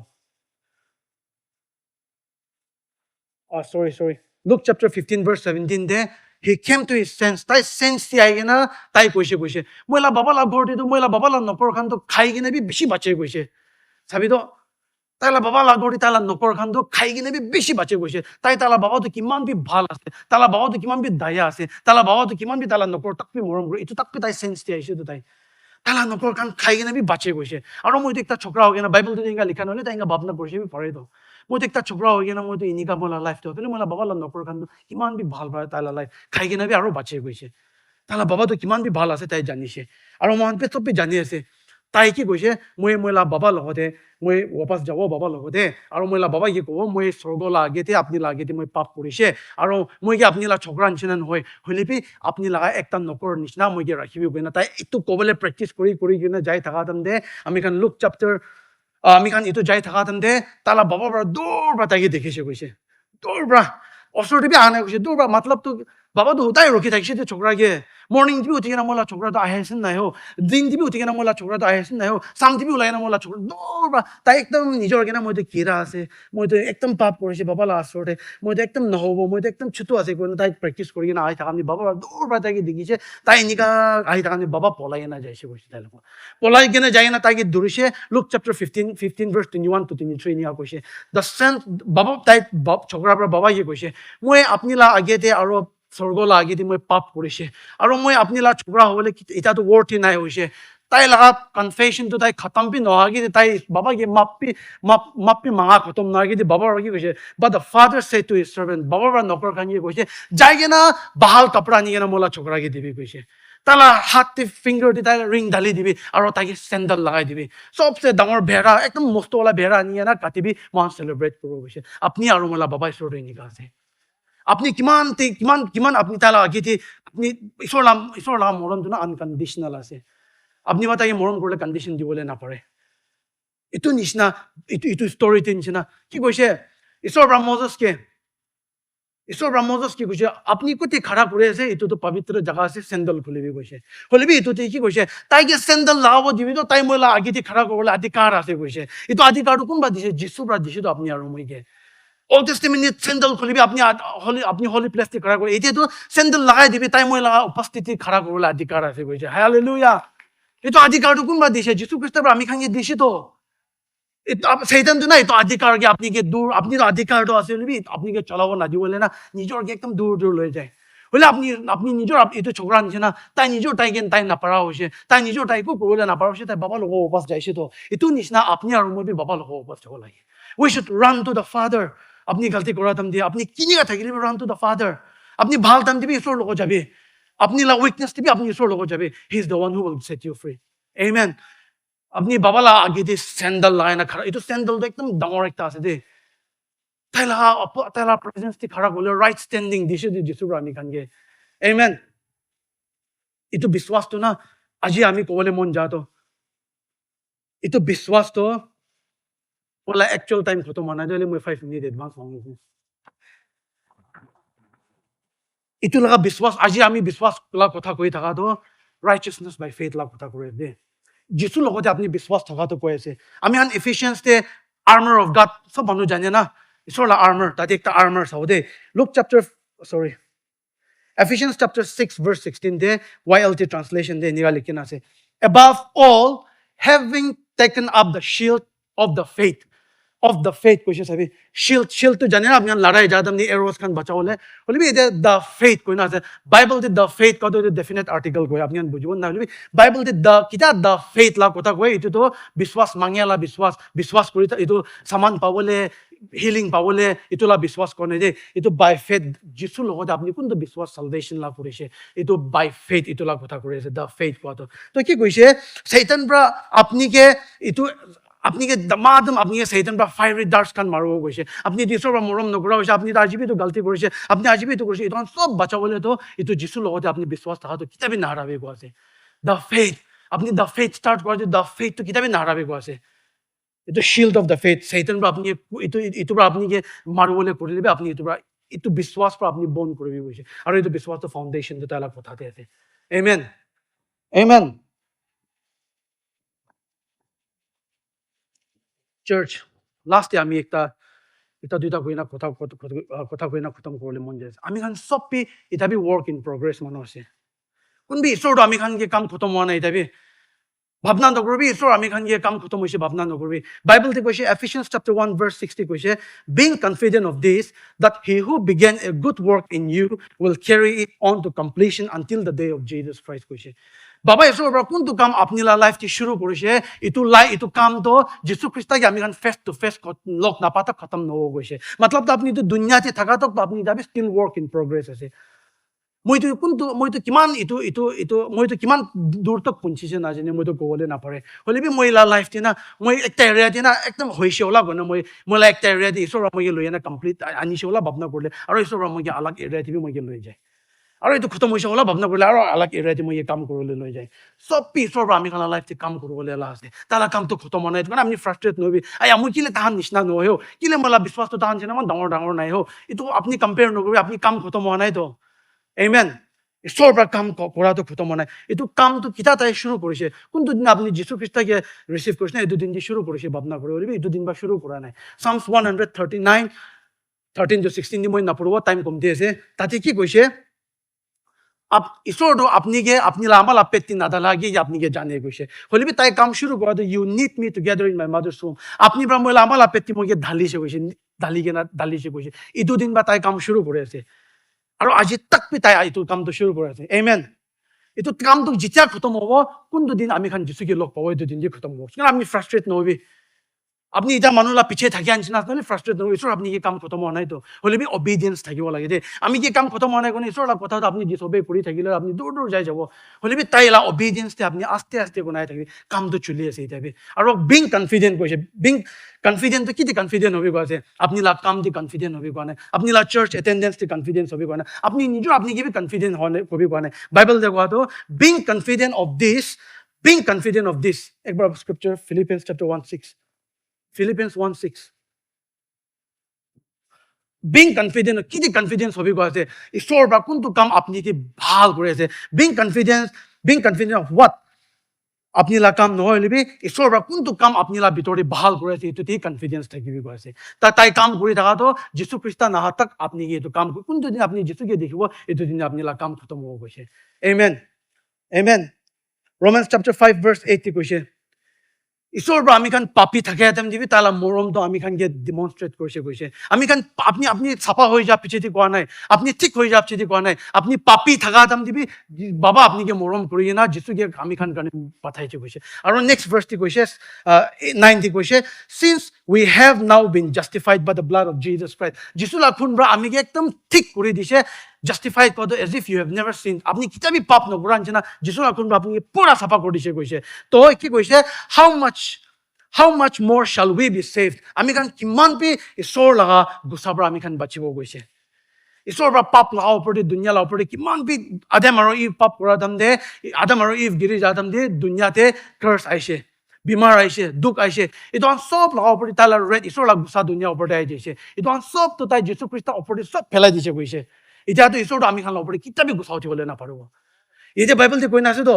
sorry Luke chapter 15 verse 17 there he came to his sense tai sense ti aigena tai koise moila baba la ghor te to moila baba la nopor khan to khai gina bi beshi bache koise sabi to tai la baba la ghor ta la nopor khan to khai gina bi beshi bache koise tai tala baba to kiman bi bhal ase tala baba to kiman bi daya ase tala baba to kiman bi tala nopor tak bi morom gro itu tak bi tai sense ti aise to tai tala nopor khan khai gina bi bache koise aro moi to ekta chokra hogena bible to inga likha nole tai inga bapna korise bi pare to মই তো একটা ছোকরা হৈ কিনে মই তো এনেকা মোলা লাইফটো কিন্তু মোলা বাবা লা নকৰ খান কিমান বি ভাল পায় তাইলা লাইফ খাই কিনে বি আৰু বাচি গৈছে তাইলা বাবা তো কিমান বি ভাল আছে তাই জানিছে আৰু মহান পে চবে জানি আছে তাই কি কৈছে মইলা বাবা লগতে মই ৱাপাস যাব বাবা লগতে আৰু মইলা বাবা কি কব মই স্বৰ্গ লাগেতে আপনি লাগেতে মই পাপ কৰিছে আৰু মই কি আপনি লা ছোকৰা নিচিনা নহয় হলিপি আপনি লাগা একটা নকৰ নিচিনা মই কি ৰাখিবি বনা তাই এটো কবলে প্ৰেক্টিস কৰি কিনে যাই থাকা দে আমি কান লুক চ্যাপ্টাৰ আমি খান এইটো যাই থাকা তেন্তে তালা বাবা পৰা দূৰ পৰা তাইকে দেখিছে কৈছে দূৰ পৰা ওচৰতে বি আনে কৈছে দূৰ পৰা মতলবটো বাবাটো তাই ৰখি থাকিছে যে ছোকৰাকে মৰ্নিং টিভি উঠি কিনে মোলা ছোকৰাটো আহি আছে নাই হো দিন টিভি উঠি কিনে মোলা ছোকৰাটো আহি আছে নাই হো চাং টিভি ওলাই কিনে মোলা ছোকৰা দূৰ পৰা তাই একদম নিজৰ কিনে মইতো কিৰা আছে মইতো একদম পাপ কৰিছে বাবা লা ওচৰতে মইতো একদম নহ'ব মইতো একদম ছুটো আছে কিন্তু তাই প্ৰেক্টিছ কৰি কিনে আহি থকা আমি বাবা দূৰ পৰা তাইকে দেখিছে তাই এনেকা আহি থকা আমি বাবা পলাই কিনে যাইছে কৈছে তাই লগত পলাই কিনে যাই কিনে তাইকে ধৰিছে লুক চেপ্টাৰ 15 verse 21 to 23 এনেকা কৈছে দ্য চেন্ট বাবা তাই ছোকৰাৰ পৰা বাবা কি কৈছে মই আপুনি লা আগেতে আৰু স্বৰ্গ লা আগেতে মই পাপ কৰিছে আৰু মই আপুনি লা ছোকৰা হ'বলৈ এতিয়াতো ৱৰ্থি নাই হৈছে তাই লাগা কনফেশ্যনটো তাই খতম পি নহগি তাই বাবা কি মাপি মাঙা খতম নহগি বাবা কি কৈছে but the father said to his servant বাবা পৰা নকৰ খান কি কৈছে যাই কিনে বাহাল কাপড়া আনি কিনে মোলা ছোকৰাকে দিবি কৈছে তালা হাত ফিংগাৰ দি তাই ৰিং ঢালি দিবি আৰু তাইকে চেণ্ডেল লগাই দিবি চবচে ডাঙৰ ভেড়া একদম মস্তৱালা ভেড়া আনি কিনে কাটিবি মই চেলিব্ৰেট কৰিব গৈছে আপুনি আৰু মোলা বাবা ঈশ্বৰটো এনেকা আছে আপনি কিমান আপনি তালা আগেতে আপনি ঈশ্বৰ নাম মৰমটো না আনকণ্ডিশ্যনেল আছে আপনি বা তাকে মৰম কৰিলে কণ্ডিশ্যন দিবলৈ নাপাৰে এইটো নিচিনা এইটো ষ্টৰিটো নিচিনা কি কৈছে ঈশ্বৰ ব্ৰহ্মজছ কি কৈছে আপুনি কোটি খাৰা কৰি আছে এইটোতো পবিত্ৰ জাগা আছে চেণ্ডেল খুলিবি কৈছে খুলিবি এইটোতে কি কৈছে তাইকে চেণ্ডেল লগাব দিবি তো তাই মই আগেতে খাৰা কৰিবলৈ অধিকাৰ আছে কৈছে এইটো অধিকাৰটো কোনবা দিছে যিচুৰ পৰা দিছে তো আপুনি আৰু মইকে Old Testament চেণ্ডেল খুলিবি আপনি হলি প্লেসটি খাৰা কৰি এতিয়াতো চেণ্ডেল লগাই দিবি তাই মই লগা উপস্থিতি খাৰা কৰিবলৈ অধিকাৰ আছে কৈছে হালেলুয়া এইটো অধিকাৰটো কোনবা দিছে যীশু খ্ৰীষ্টৰ পৰা আমি খাঙি দিছে তো সেইটানটো না এইটো অধিকাৰ কি আপনি কে দূৰ আপনি অধিকাৰটো আছে বলি আপনি কে চলাব না দিবলে না নিজৰ একদম দূৰ লৈ যায় হলে আপনি নিজৰ এইটো ছোকৰা নিচিনা তাই নিজৰ তাইকে তাই নাপাৰা হৈছে তাই নিজৰ তাইকো কৰিবলৈ নাপাৰা হৈছে তাই বাবা লগৰ উপাস যাইছে তো এইটো নিচিনা আপুনি আৰু মই বাবা লগৰ উপাস যাব লাগে we should run to the father আপনি গলতি কৰা টাইম দিয়ে আপনি কিনিয়া থাকিলে run to the father আপনি ভাল টাইম দিবি ঈশ্বৰৰ লগত যাবি আপনি লা উইকনেছ দিবি আপনি ঈশ্বৰৰ লগত যাবি he is the one who will set you free amen আপনি বাবা লা আগে দি স্যান্ডেল লাগাই না খাৰা এইটো স্যান্ডেলটো একদম ডাঙৰ একটা আছে দে তাইলা প্ৰেজেন্স দি খাৰা গলে ৰাইট ষ্টেণ্ডিং দিছে দি যিছু আমি খানগে amen itu বিশ্বাস তো না আজি আমি ক'বলৈ মন যাতো itu বিশ্বাস তো ওলা actual time খতম হোৱা নাই মই 5 minute advance মাংগিছো itu লগা বিশ্বাস আজি আমি বিশ্বাস লা কথা কৈ থাকা তো righteousness by faith লা কথা কৈ দে যিছু লগতে আপুনি বিশ্বাস থাকাটো কৈ আছে আমি আন এফিচিয়েন্স তে armor of god সব মানুহ জানে না ঈশ্বৰ লা armor তাতে একটা armor চাও দে Luke chapter Ephesians chapter 6 verse 16 there YLT translation there niga likhin ase above all having taken up the shield of the faith question sabi shield to jane na apni ladai jadam ni arrows khan bachawole holibi the faith koina ase bible the faith ko the definite article koi apni bujibon na holibi bible the kita the faith la kotha koi itu to biswas mangyala biswas kori itu saman pawole healing pawole itula biswas kone je itu by faith jisu logot apni kun to biswas salvation la korise itu by faith itula kotha korise the faith ko to ki koise satan bra apni ke itu আপনি কে দমাদম আপনি কে শয়তান বা fiery darts কান মারব কইছে আপনি যিশুর বা মরম নকরা হইছে আপনি আজিবি তো গলতি করেছে আপনি আজিবি তো করেছে এটা সব বাঁচাবলে তো এতো যিশুর লগতে আপনি বিশ্বাস থাকা তো কিতাবে না হারাবে গো আছে দ্য ফেথ আপনি দ্য ফেথ স্টার্ট করে দ্য ফেথ তো কিতাবে না হারাবে গো আছে এতো শিল্ড অফ দ্য ফেথ শয়তান বা আপনি এতো আপনি কে মারবলে করে দিবে আপনি এতো বিশ্বাস পর আপনি বন্ধ করবি কইছে আর এতো বিশ্বাস তো ফাউন্ডেশন তো তালা কথাতে আছে আমেন আমেন Church, last year আমি একটা দুইটা কইনা কথা কইনা খতম করলে মন যায় আমি খান সব পি এটা বি ওয়ার্ক ইন প্রোগ্রেস মানুষ আছে কোন বি ঈশ্বর আমি খান কে কাম খতম হওয়া নাই এটা বি ভাবনা নকরবি ঈশ্বর আমি খান কে কাম খতম হইছে ভাবনা নকরবি বাইবেল তে কইছে Ephesians chapter 1 verse 60 কইছে being confident of this that he who began a good work in you will carry it on to completion until the day of Jesus Christ কইছে বাবা ঈশ্বর বড় কোনটো কাম আপনি লাইফ টি শুরু করেছে ইটো কাম তো যিশু খ্রিস্টকে আমি ফেস টু ফেস লগ না পাতা খতম নহ গৈছে মতলব তো আপনি তো দুনিয়াতে থাকা তো আপনি যাবে স্টিল ওয়ার্ক ইন প্রোগ্রেস আছে মইতো কিমান কিমান দূৰ তক পঞ্চিছে নাজানে মইতো ক'বলৈ নাপাৰে হ'লেবি মই লাইফ তে না মই একটা এৰিয়া দি না একদম হৈছে ওলা গনে মই একটা এৰিয়া দি ঈশ্বৰ মই লৈ না কমপ্লিট আনিছে ওলা ভাবনা কৰিলে আৰু ঈশ্বৰ মই আলাগ এৰিয়া দি মই লৈ যায় আৰু এইটো খতম হৈছে ওলা ভাবনা কৰিলে আৰু আলাগ এৰিয়া দি মই কাম কৰিবলৈ লৈ যায় সব পিছৰ আমি খানা লাইফ তে কাম কৰিবলৈ এলা আছে তালা কামটো খতম নাই মানে আমি ফ্ৰাষ্ট্ৰেট নহবি মই কিলে তাহান নিচিনা নহয় হ কিলে মলা বিশ্বাসটো তাহান নিচিনা ইমান ডাঙৰ নাই হ এইটো আপুনি কম্পেয়াৰ নকৰিবি আপুনি কাম খতম হোৱা নাই তো Amen. ঈশ্বৰ পৰা কাম কৰাটো খতম নাই এইটো কামটো কিতা তাই শুৰু কৰিছে কোনটো দিন আপুনি যীশু খ্ৰীষ্টকে ৰিসিভ কৰিছে এইটো দিন দি শুৰু কৰিছে ভাবনা কৰিব এইটো দিন বা শুৰু কৰা নাই Psalms 139 13 to 16 দি মই নাপঢ়িব টাইম কমতি আছে তাতে কি কৈছে ঈশ্বৰটো আপনি লামাল আপেতি নাদালাগি আপনি কে জানে কৈছে হলিবি তাই কাম শুরু কৰাটো you need me together in my mother's home আপনি পৰা মই লামাল আপেতি মই ঢালিছে কৈছে ঢালিছে কৈছে এইটো দিন বা তাই কাম শুরু কৰি আছে আৰু আজি তাক পিতাই এইটো কামটো শুৰু কৰি আছে আমেন এইটো কামটো যেতিয়া খতম হ'ব কোনটো দিন আমি খান যিছুকে লগ পাব এইটো দিন দি খতম হ'ব কাৰণ আমি ফ্ৰাষ্ট্ৰেট নহবি আপনি এটা মানুহ পিছে থাকি আনিছিনা নহলে ফ্ৰাষ্ট্ৰেট নহব ঈশ্বৰ আপুনি কি কাম খতম হোৱা নাই তো হলে বি অবিডিয়েন্স থাকিব লাগে দে আমি কি কাম খতম হোৱা নাই কোনে ঈশ্বৰৰ কথাটো আপুনি যি সবে কৰি থাকিলে আপুনি দূৰ যাই যাব হলে বি তাই লা অবিডিয়েন্সতে আপুনি আস্তে আস্তে বনাই থাকিবি কামটো চলি আছে এতিয়া আৰু বিং কনফিডেন্ট কৈছে বিং কনফিডেন্ট কি কনফিডেন্ট হবি কৈছে আপুনি লা কাম দি কনফিডেন্ট হবি কোৱা নাই আপুনি লা চাৰ্চ এটেন্ডেন্স দি কনফিডেন্স হবি কোৱা নাই আপুনি নিজৰ আপুনি কি কনফিডেন্ট হবি কোৱা নাই বাইবেল যে কোৱাটো বিং কনফিডেন্ট অফ দিস একবাৰ স্ক্ৰিপচাৰ Philippians chapter 1:6 Philippians 1:6 being confident কি confidence হবি কৈছে ঈশ্বৰ বা কোনটো কাম আপুনি কি ভাল কৰি আছে being confident of what আপনি লা কাম নহয় লিবি ঈশ্বৰ বা কোনটো কাম আপনি লা ভিতৰে ভাল কৰি আছে এইটো তি কনফিডেন্স থাকিবি কৈছে তাই কাম কৰি থাকা তো যীশু খ্ৰীষ্ট নাহা তক আপনি এইটো কাম কোনটো দিন আপনি যীশুকে দেখিব এইটো দিন আপনি লা কাম খতম হ'ব কৈছে আমেন Romans chapter 5 verse 8 কৈছে ঈশ্বৰৰ পৰা আমি খান পাপি থাকে হেঁতেন দিবি তালা মৰমটো আমি খান ডিমনষ্ট্ৰেট কৰিছে আমি খান আপুনি চাফা হৈ যোৱা পিছেদি কোৱা নাই আপুনি ঠিক হৈ যোৱা পিছেদি কোৱা নাই আপুনি পাপি থাকা হেঁতেন দিবি বাবা আপুনিকে মৰম কৰি না যিচুকে আমি খান কাৰণে পঠাইছে কৈছে আৰু নেক্সট ভাৰ্চটি কৈছে 9 কৈছে since we have now been justified by the blood of Jesus Christ যিচু লাখুন পৰা আমিকে একদম ঠিক কৰি দিছে justified কত as if you have never sinned আপনি কিতাবি পাপ নকৰা নিচিনা যিচু লাখুন পৰা আপুনি পুৰা চাফা কৰি দিছে কৈছে তো কি কৈছে how much more shall we be saved আমি খান কিমান পি ঈশ্বৰ লগা গুছাৰ পৰা আমি খান বাচিব গৈছে ঈশ্বৰৰ পৰা পাপ লগাৰ ওপৰতে দুনিয়া লগাৰ ওপৰতে কিমান পি আদাম আৰু ইভ পাপ কৰা দাম দে আদাম আৰু ইভ গিৰি যা দাম দে দুনিয়াতে কাৰ্স আহিছে বিমাৰ আহিছে দুখ আহিছে এইটো সব লগাৰ ওপৰতে তাই ৰেড ঈশ্বৰ লগা গুছা দুনিয়াৰ ওপৰতে আহি দিছে এইটো সবটো তাই যীশু খ্ৰীষ্টৰ ওপৰতে সব পেলাই দিছে গৈছে এতিয়াতো ঈশ্বৰটো আমি খান ওপৰতে কিতাপি গুছা উঠিবলৈ নাপাৰিব এতিয়া বাইবেলতে কৈ নাছে তো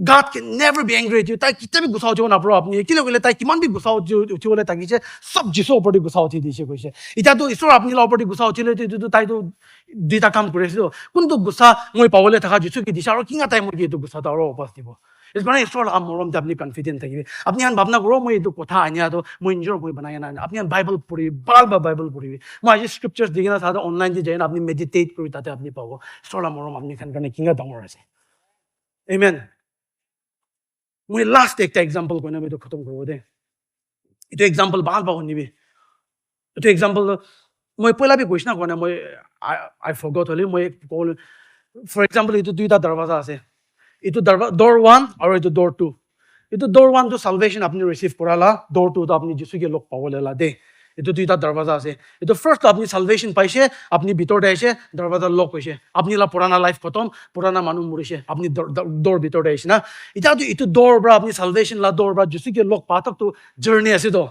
God can never be angry at you তাই কিতাপি গুছা উঠিব নাপাৰো আপুনি কিলে কলে তাই কিমান বি গুছা উঠিবলৈ থাকিছে সব যীশুৰ ওপৰতে গুছা উঠি দিছে কৈছে এতিয়াতো ঈশ্বৰ আপুনি ওপৰতে গুছা উঠিলে তাইতো দুটা কাম কৰিছে কোনটো গুছা মই পাবলৈ থকা যীশু কি দিছে আৰু কিঙা তাই মোক এইটো গুছাটো আৰু অপাছ দিব ਇਸ কাৰণে ঈশ্বৰৰ মৰমতে আপুনি কনফিডেন্ট থাকিবি আপুনি ভাৱনা কৰক মই এইটো কথা আনিয়াতো মই নিজৰ মই বনাই নাই আপুনি বাইবেল পঢ়িবি বাৰ বাইবেল পঢ়িবি মই আজি স্ক্ৰিপচাৰ্ছ দি কিনে চাওঁ অনলাইন যে যায় না আপুনি মেডিটেট কৰি তাতে আপুনি পাব ঈশ্বৰৰ মৰম আপুনি কাৰণে কিঙা ডাঙৰ আছে Amen. মই লাষ্ট একটা এক্সাম্পল কৈ না এইটো খতম কৰিব দে এইটো এক্সাম্পল ভাল পাব নিবি এইটো এক্সাম্পল মই পইলাবি কৈছ না কোৱা নাই মই আই ফৰগট হ'লে মই ক'ল ফৰ এক্সাম্পল এইটো দুইটা দৰৱাজা আছে এইটো ডৰ 1 আৰু এইটো ডৰ 2 এইটো ডৰ 1 টো সালভেশন আপুনি ৰিসিভ কৰালা ডৰ 2 টো আপুনি যিশুকে লগ পাবলৈ লা দে এইটো দুইটা দৰৱাজা আছে এইটো ফাৰ্স্ট আপুনি সালভেশন পাইছে আপুনি ভিতৰতে আহিছে দৰৱাজা লক হৈছে আপুনি লা পুৰানা লাইফ খতম পুৰানা মানুহ মৰিছে আপুনি ডৰ ভিতৰতে আহিছে না এতিয়াতো এইটো ডৰ পৰা আপুনি সালভেশন লা ডৰ পৰা যিশুকে লগ পাতকটো জাৰ্নি আছে তো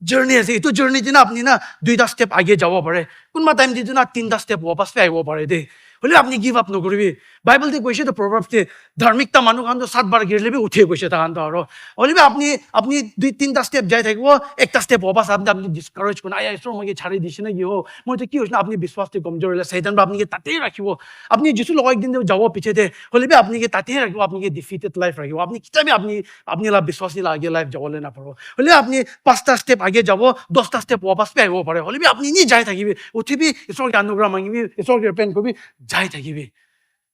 জাৰ্নি আছে এইটো জাৰ্নি দিনা আপুনি না দুইটা ষ্টেপ আগে যাব পাৰে কোনবা টাইম দিটো না তিনটা ষ্টেপ वापस আহিব পাৰে দে হলে আপনি গিভ আপ নকৰিবি বাইবেলতে কৈছে তো প্ৰভাৱতে ধাৰ্মিকতা মানুহ কান্দ 7 বাৰ গিৰলেবি উঠে কৈছে তা কান্দ আৰু হলিবি আপনি দুই তিনটা ষ্টেপ যাই থাকিব একটা ষ্টেপ वापस আপনি ডিসকারেজ কোন আই ঈশ্বৰ মই ছাড়ি দিছ না কি হো মই তো কি হৈছে আপনি বিশ্বাসতে কমজোৰ হলে শয়তান আপনি কি তাতেই ৰাখিব আপনি যিছু লগ একদিন যাব পিছতে হলিবি আপনি কি তাতেই ৰাখিব আপনি কি ডিফিটেড লাইফ ৰাখিব আপনি কিতাবি আপনি লা বিশ্বাসী লাগে লাইফ যাবলৈ না পাৰো হলে আপনি 5টা ষ্টেপ আগে যাব 10টা ষ্টেপ वापस আহিব পাৰে হলিবি আপনি নি যাই থাকিবি উঠিবি ঈশ্বৰৰ অনুগ্ৰহ মাগিবি ঈশ্বৰৰ ৰিপেন্ট কৰিবি যাই থাকিবি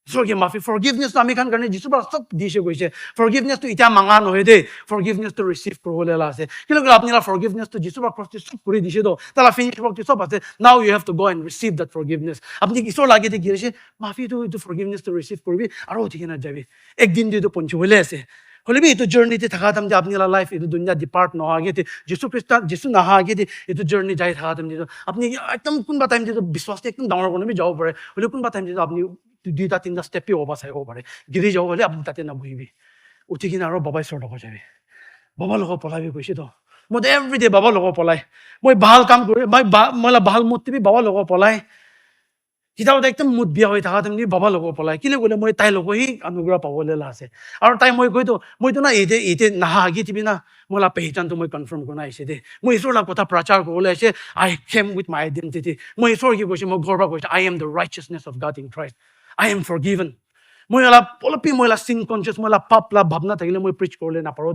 ঈশ্বৰকে মাফি ফৰগিভনেছ আমি খান কাৰণে যিছু পৰা সব দিছে গৈছে ফৰগিভনেছটো এতিয়া মাঙা নহয় দে ফৰগিভনেছটো ৰিসিভ কৰিবলৈ আছে কিন্তু আপোনাৰ ফৰগিভনেছটো যিছু পৰা ক্ৰছ সব কৰি দিছে তো তালা ফিনিশ ৱৰ্ক সব আছে now you have to go and receive that forgiveness আপুনি ঈশ্বৰ লাগে দে গিছে মাফিটো এইটো ফৰগিভনেছটো ৰিসিভ কৰিবি আৰু উঠি না যাবি একদিন দিটো পঞ্চবলৈ আছে হলিবি এইটো জাৰ্নিতে থাকা তাম যে আপোনাৰ লাইফ এইটো দুনিয়া ডিপাৰ্ট নহাগে যিছু নাহাগে এইটো জাৰ্নি যাই থাকা তাম যে আপুনি একদম কোনবা টাইম যে বিশ্বাসতে একদম ডাঙৰ কোনোবি যাব পাৰে হলে কোনবা টাইম যে আপুনি দুইটা তিনটা ষ্টেপে वापस আহিব পাৰে গিৰি যাব হলে আপুনি তাতে নবহিবি উঠি কিনে আৰু বাবা ঈশ্বৰ লগত যাবি বাবা লগত পলাবি কৈছে তো মই এভৰিডে বাবা লগত পলাই মই ভাল কাম কৰি মই ভাল মুড দিবি বাবা লগত পলাই কিতাপত একদম মুড বিয়া হৈ থাকা তুমি বাবা লগত পলাই কিলে গ'লে মই তাই লগত সি অনুগ্ৰহ পাবলৈ আছে আৰু তাই মই কৈতো মইতো না এইতে নাহাগি দিবি না মই লা পেহিচানটো মই কনফাৰ্ম কৰা আহিছে দে মই ঈশ্বৰৰ কথা প্ৰচাৰ কৰিবলৈ আহিছে I came with my identity মই ঈশ্বৰ কি কৈছে মই ঘৰৰ পৰা কৈছে I am the righteousness of God in Christ I am forgiven. মই sin conscious মই পাপ লা ভাবনা থাকিলে মই প্ৰিচ কৰিলে নাপাৰো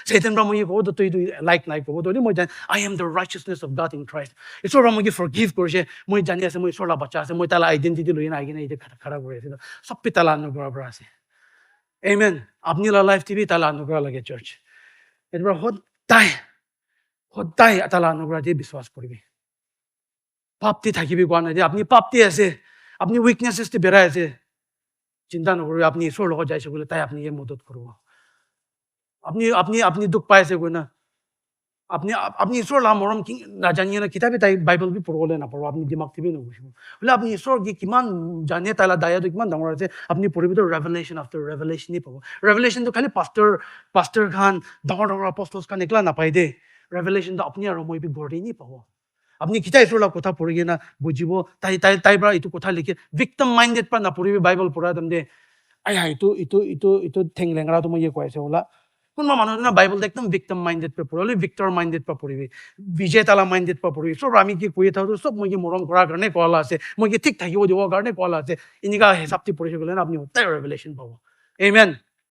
সেইতেন পৰা মই কওঁ তই লাইক নাই কব তই মই I am the righteousness of God in Christ. ঈশ্বৰ মই ফৰগিভ কৰিছে মই জানি আছে মই ঈশ্বৰৰ বাচ্চা আছে মই তালা আইডেন্টিটি লৈ না কিনে এইটো খাৰা কৰি আছে সব পিতালা অনুগ্ৰহৰ পৰা আছে আমেন আপনি লাইফ টিভি তালা অনুগ্ৰহ লাগে চাৰ্চ এবাৰ সদায় তালা অনুগ্ৰহ দি বিশ্বাস কৰিবি পাপটি থাকিবি কোৱা নাই যে আপনি পাপটি আছে আপনি উইকনেসটি বেড়াই আছে চিন্তা নকৰিব আপনি ঈশ্বৰৰ লগত যাইছে বলে তাই আপনি মদত কৰিব আপনি দুখ পাইছে কই না আপনি ঈশ্বৰৰ মৰম নাজানিয়ে না কিতাপে তাই বাইবেল বি পঢ়িবলৈ নাপাব আপনি দিমাগ টিভি নবহিব বোলে আপনি ঈশ্বৰ কি কিমান জানে তাইলা দায়াটো কিমান ডাঙৰ আছে আপনি পঢ়িব ৰেভেলেশ্যন আফটাৰ ৰেভেলেশ্যনই পাব ৰেভেলেশ্যনটো খালি পাষ্টাৰ খান ডাঙৰ আপষ্টলছ খান একলা নাপায় দে ৰেভেলেশ্যনটো আপনি আৰু মই বি ঘৰতে নি পাব আপনি কিতা ঈশ্বৰৰ কথা পঢ়ি কিনা বুজিব তাই পৰা এইটো কথা লিখে ভিক্টিম মাইণ্ডেড পৰা নপঢ়িবি বাইবেল পঢ়া তাম দে এইটো ঠেং লেঙৰাটো মই কৈছে ওলা কোনোবা মানুহ না বাইবেল একদম ভিক্টিম মাইণ্ডেড পৰা পঢ়িবি ভিক্টৰ মাইণ্ডেড পৰা পঢ়িবি বিজয় তালা মাইণ্ডেড পৰা পঢ়িবি চব আমি কি কৈ থাকোঁ চব মই কি মৰম কৰাৰ কাৰণে কোৱালা আছে মই কি ঠিক থাকিব দিবৰ কাৰণে কোৱালা আছে এনেকুৱা হিচাপটি পঢ়িছে গ'লে না আপুনি সদায় ৰেভেলেশ্যন পাব আমেন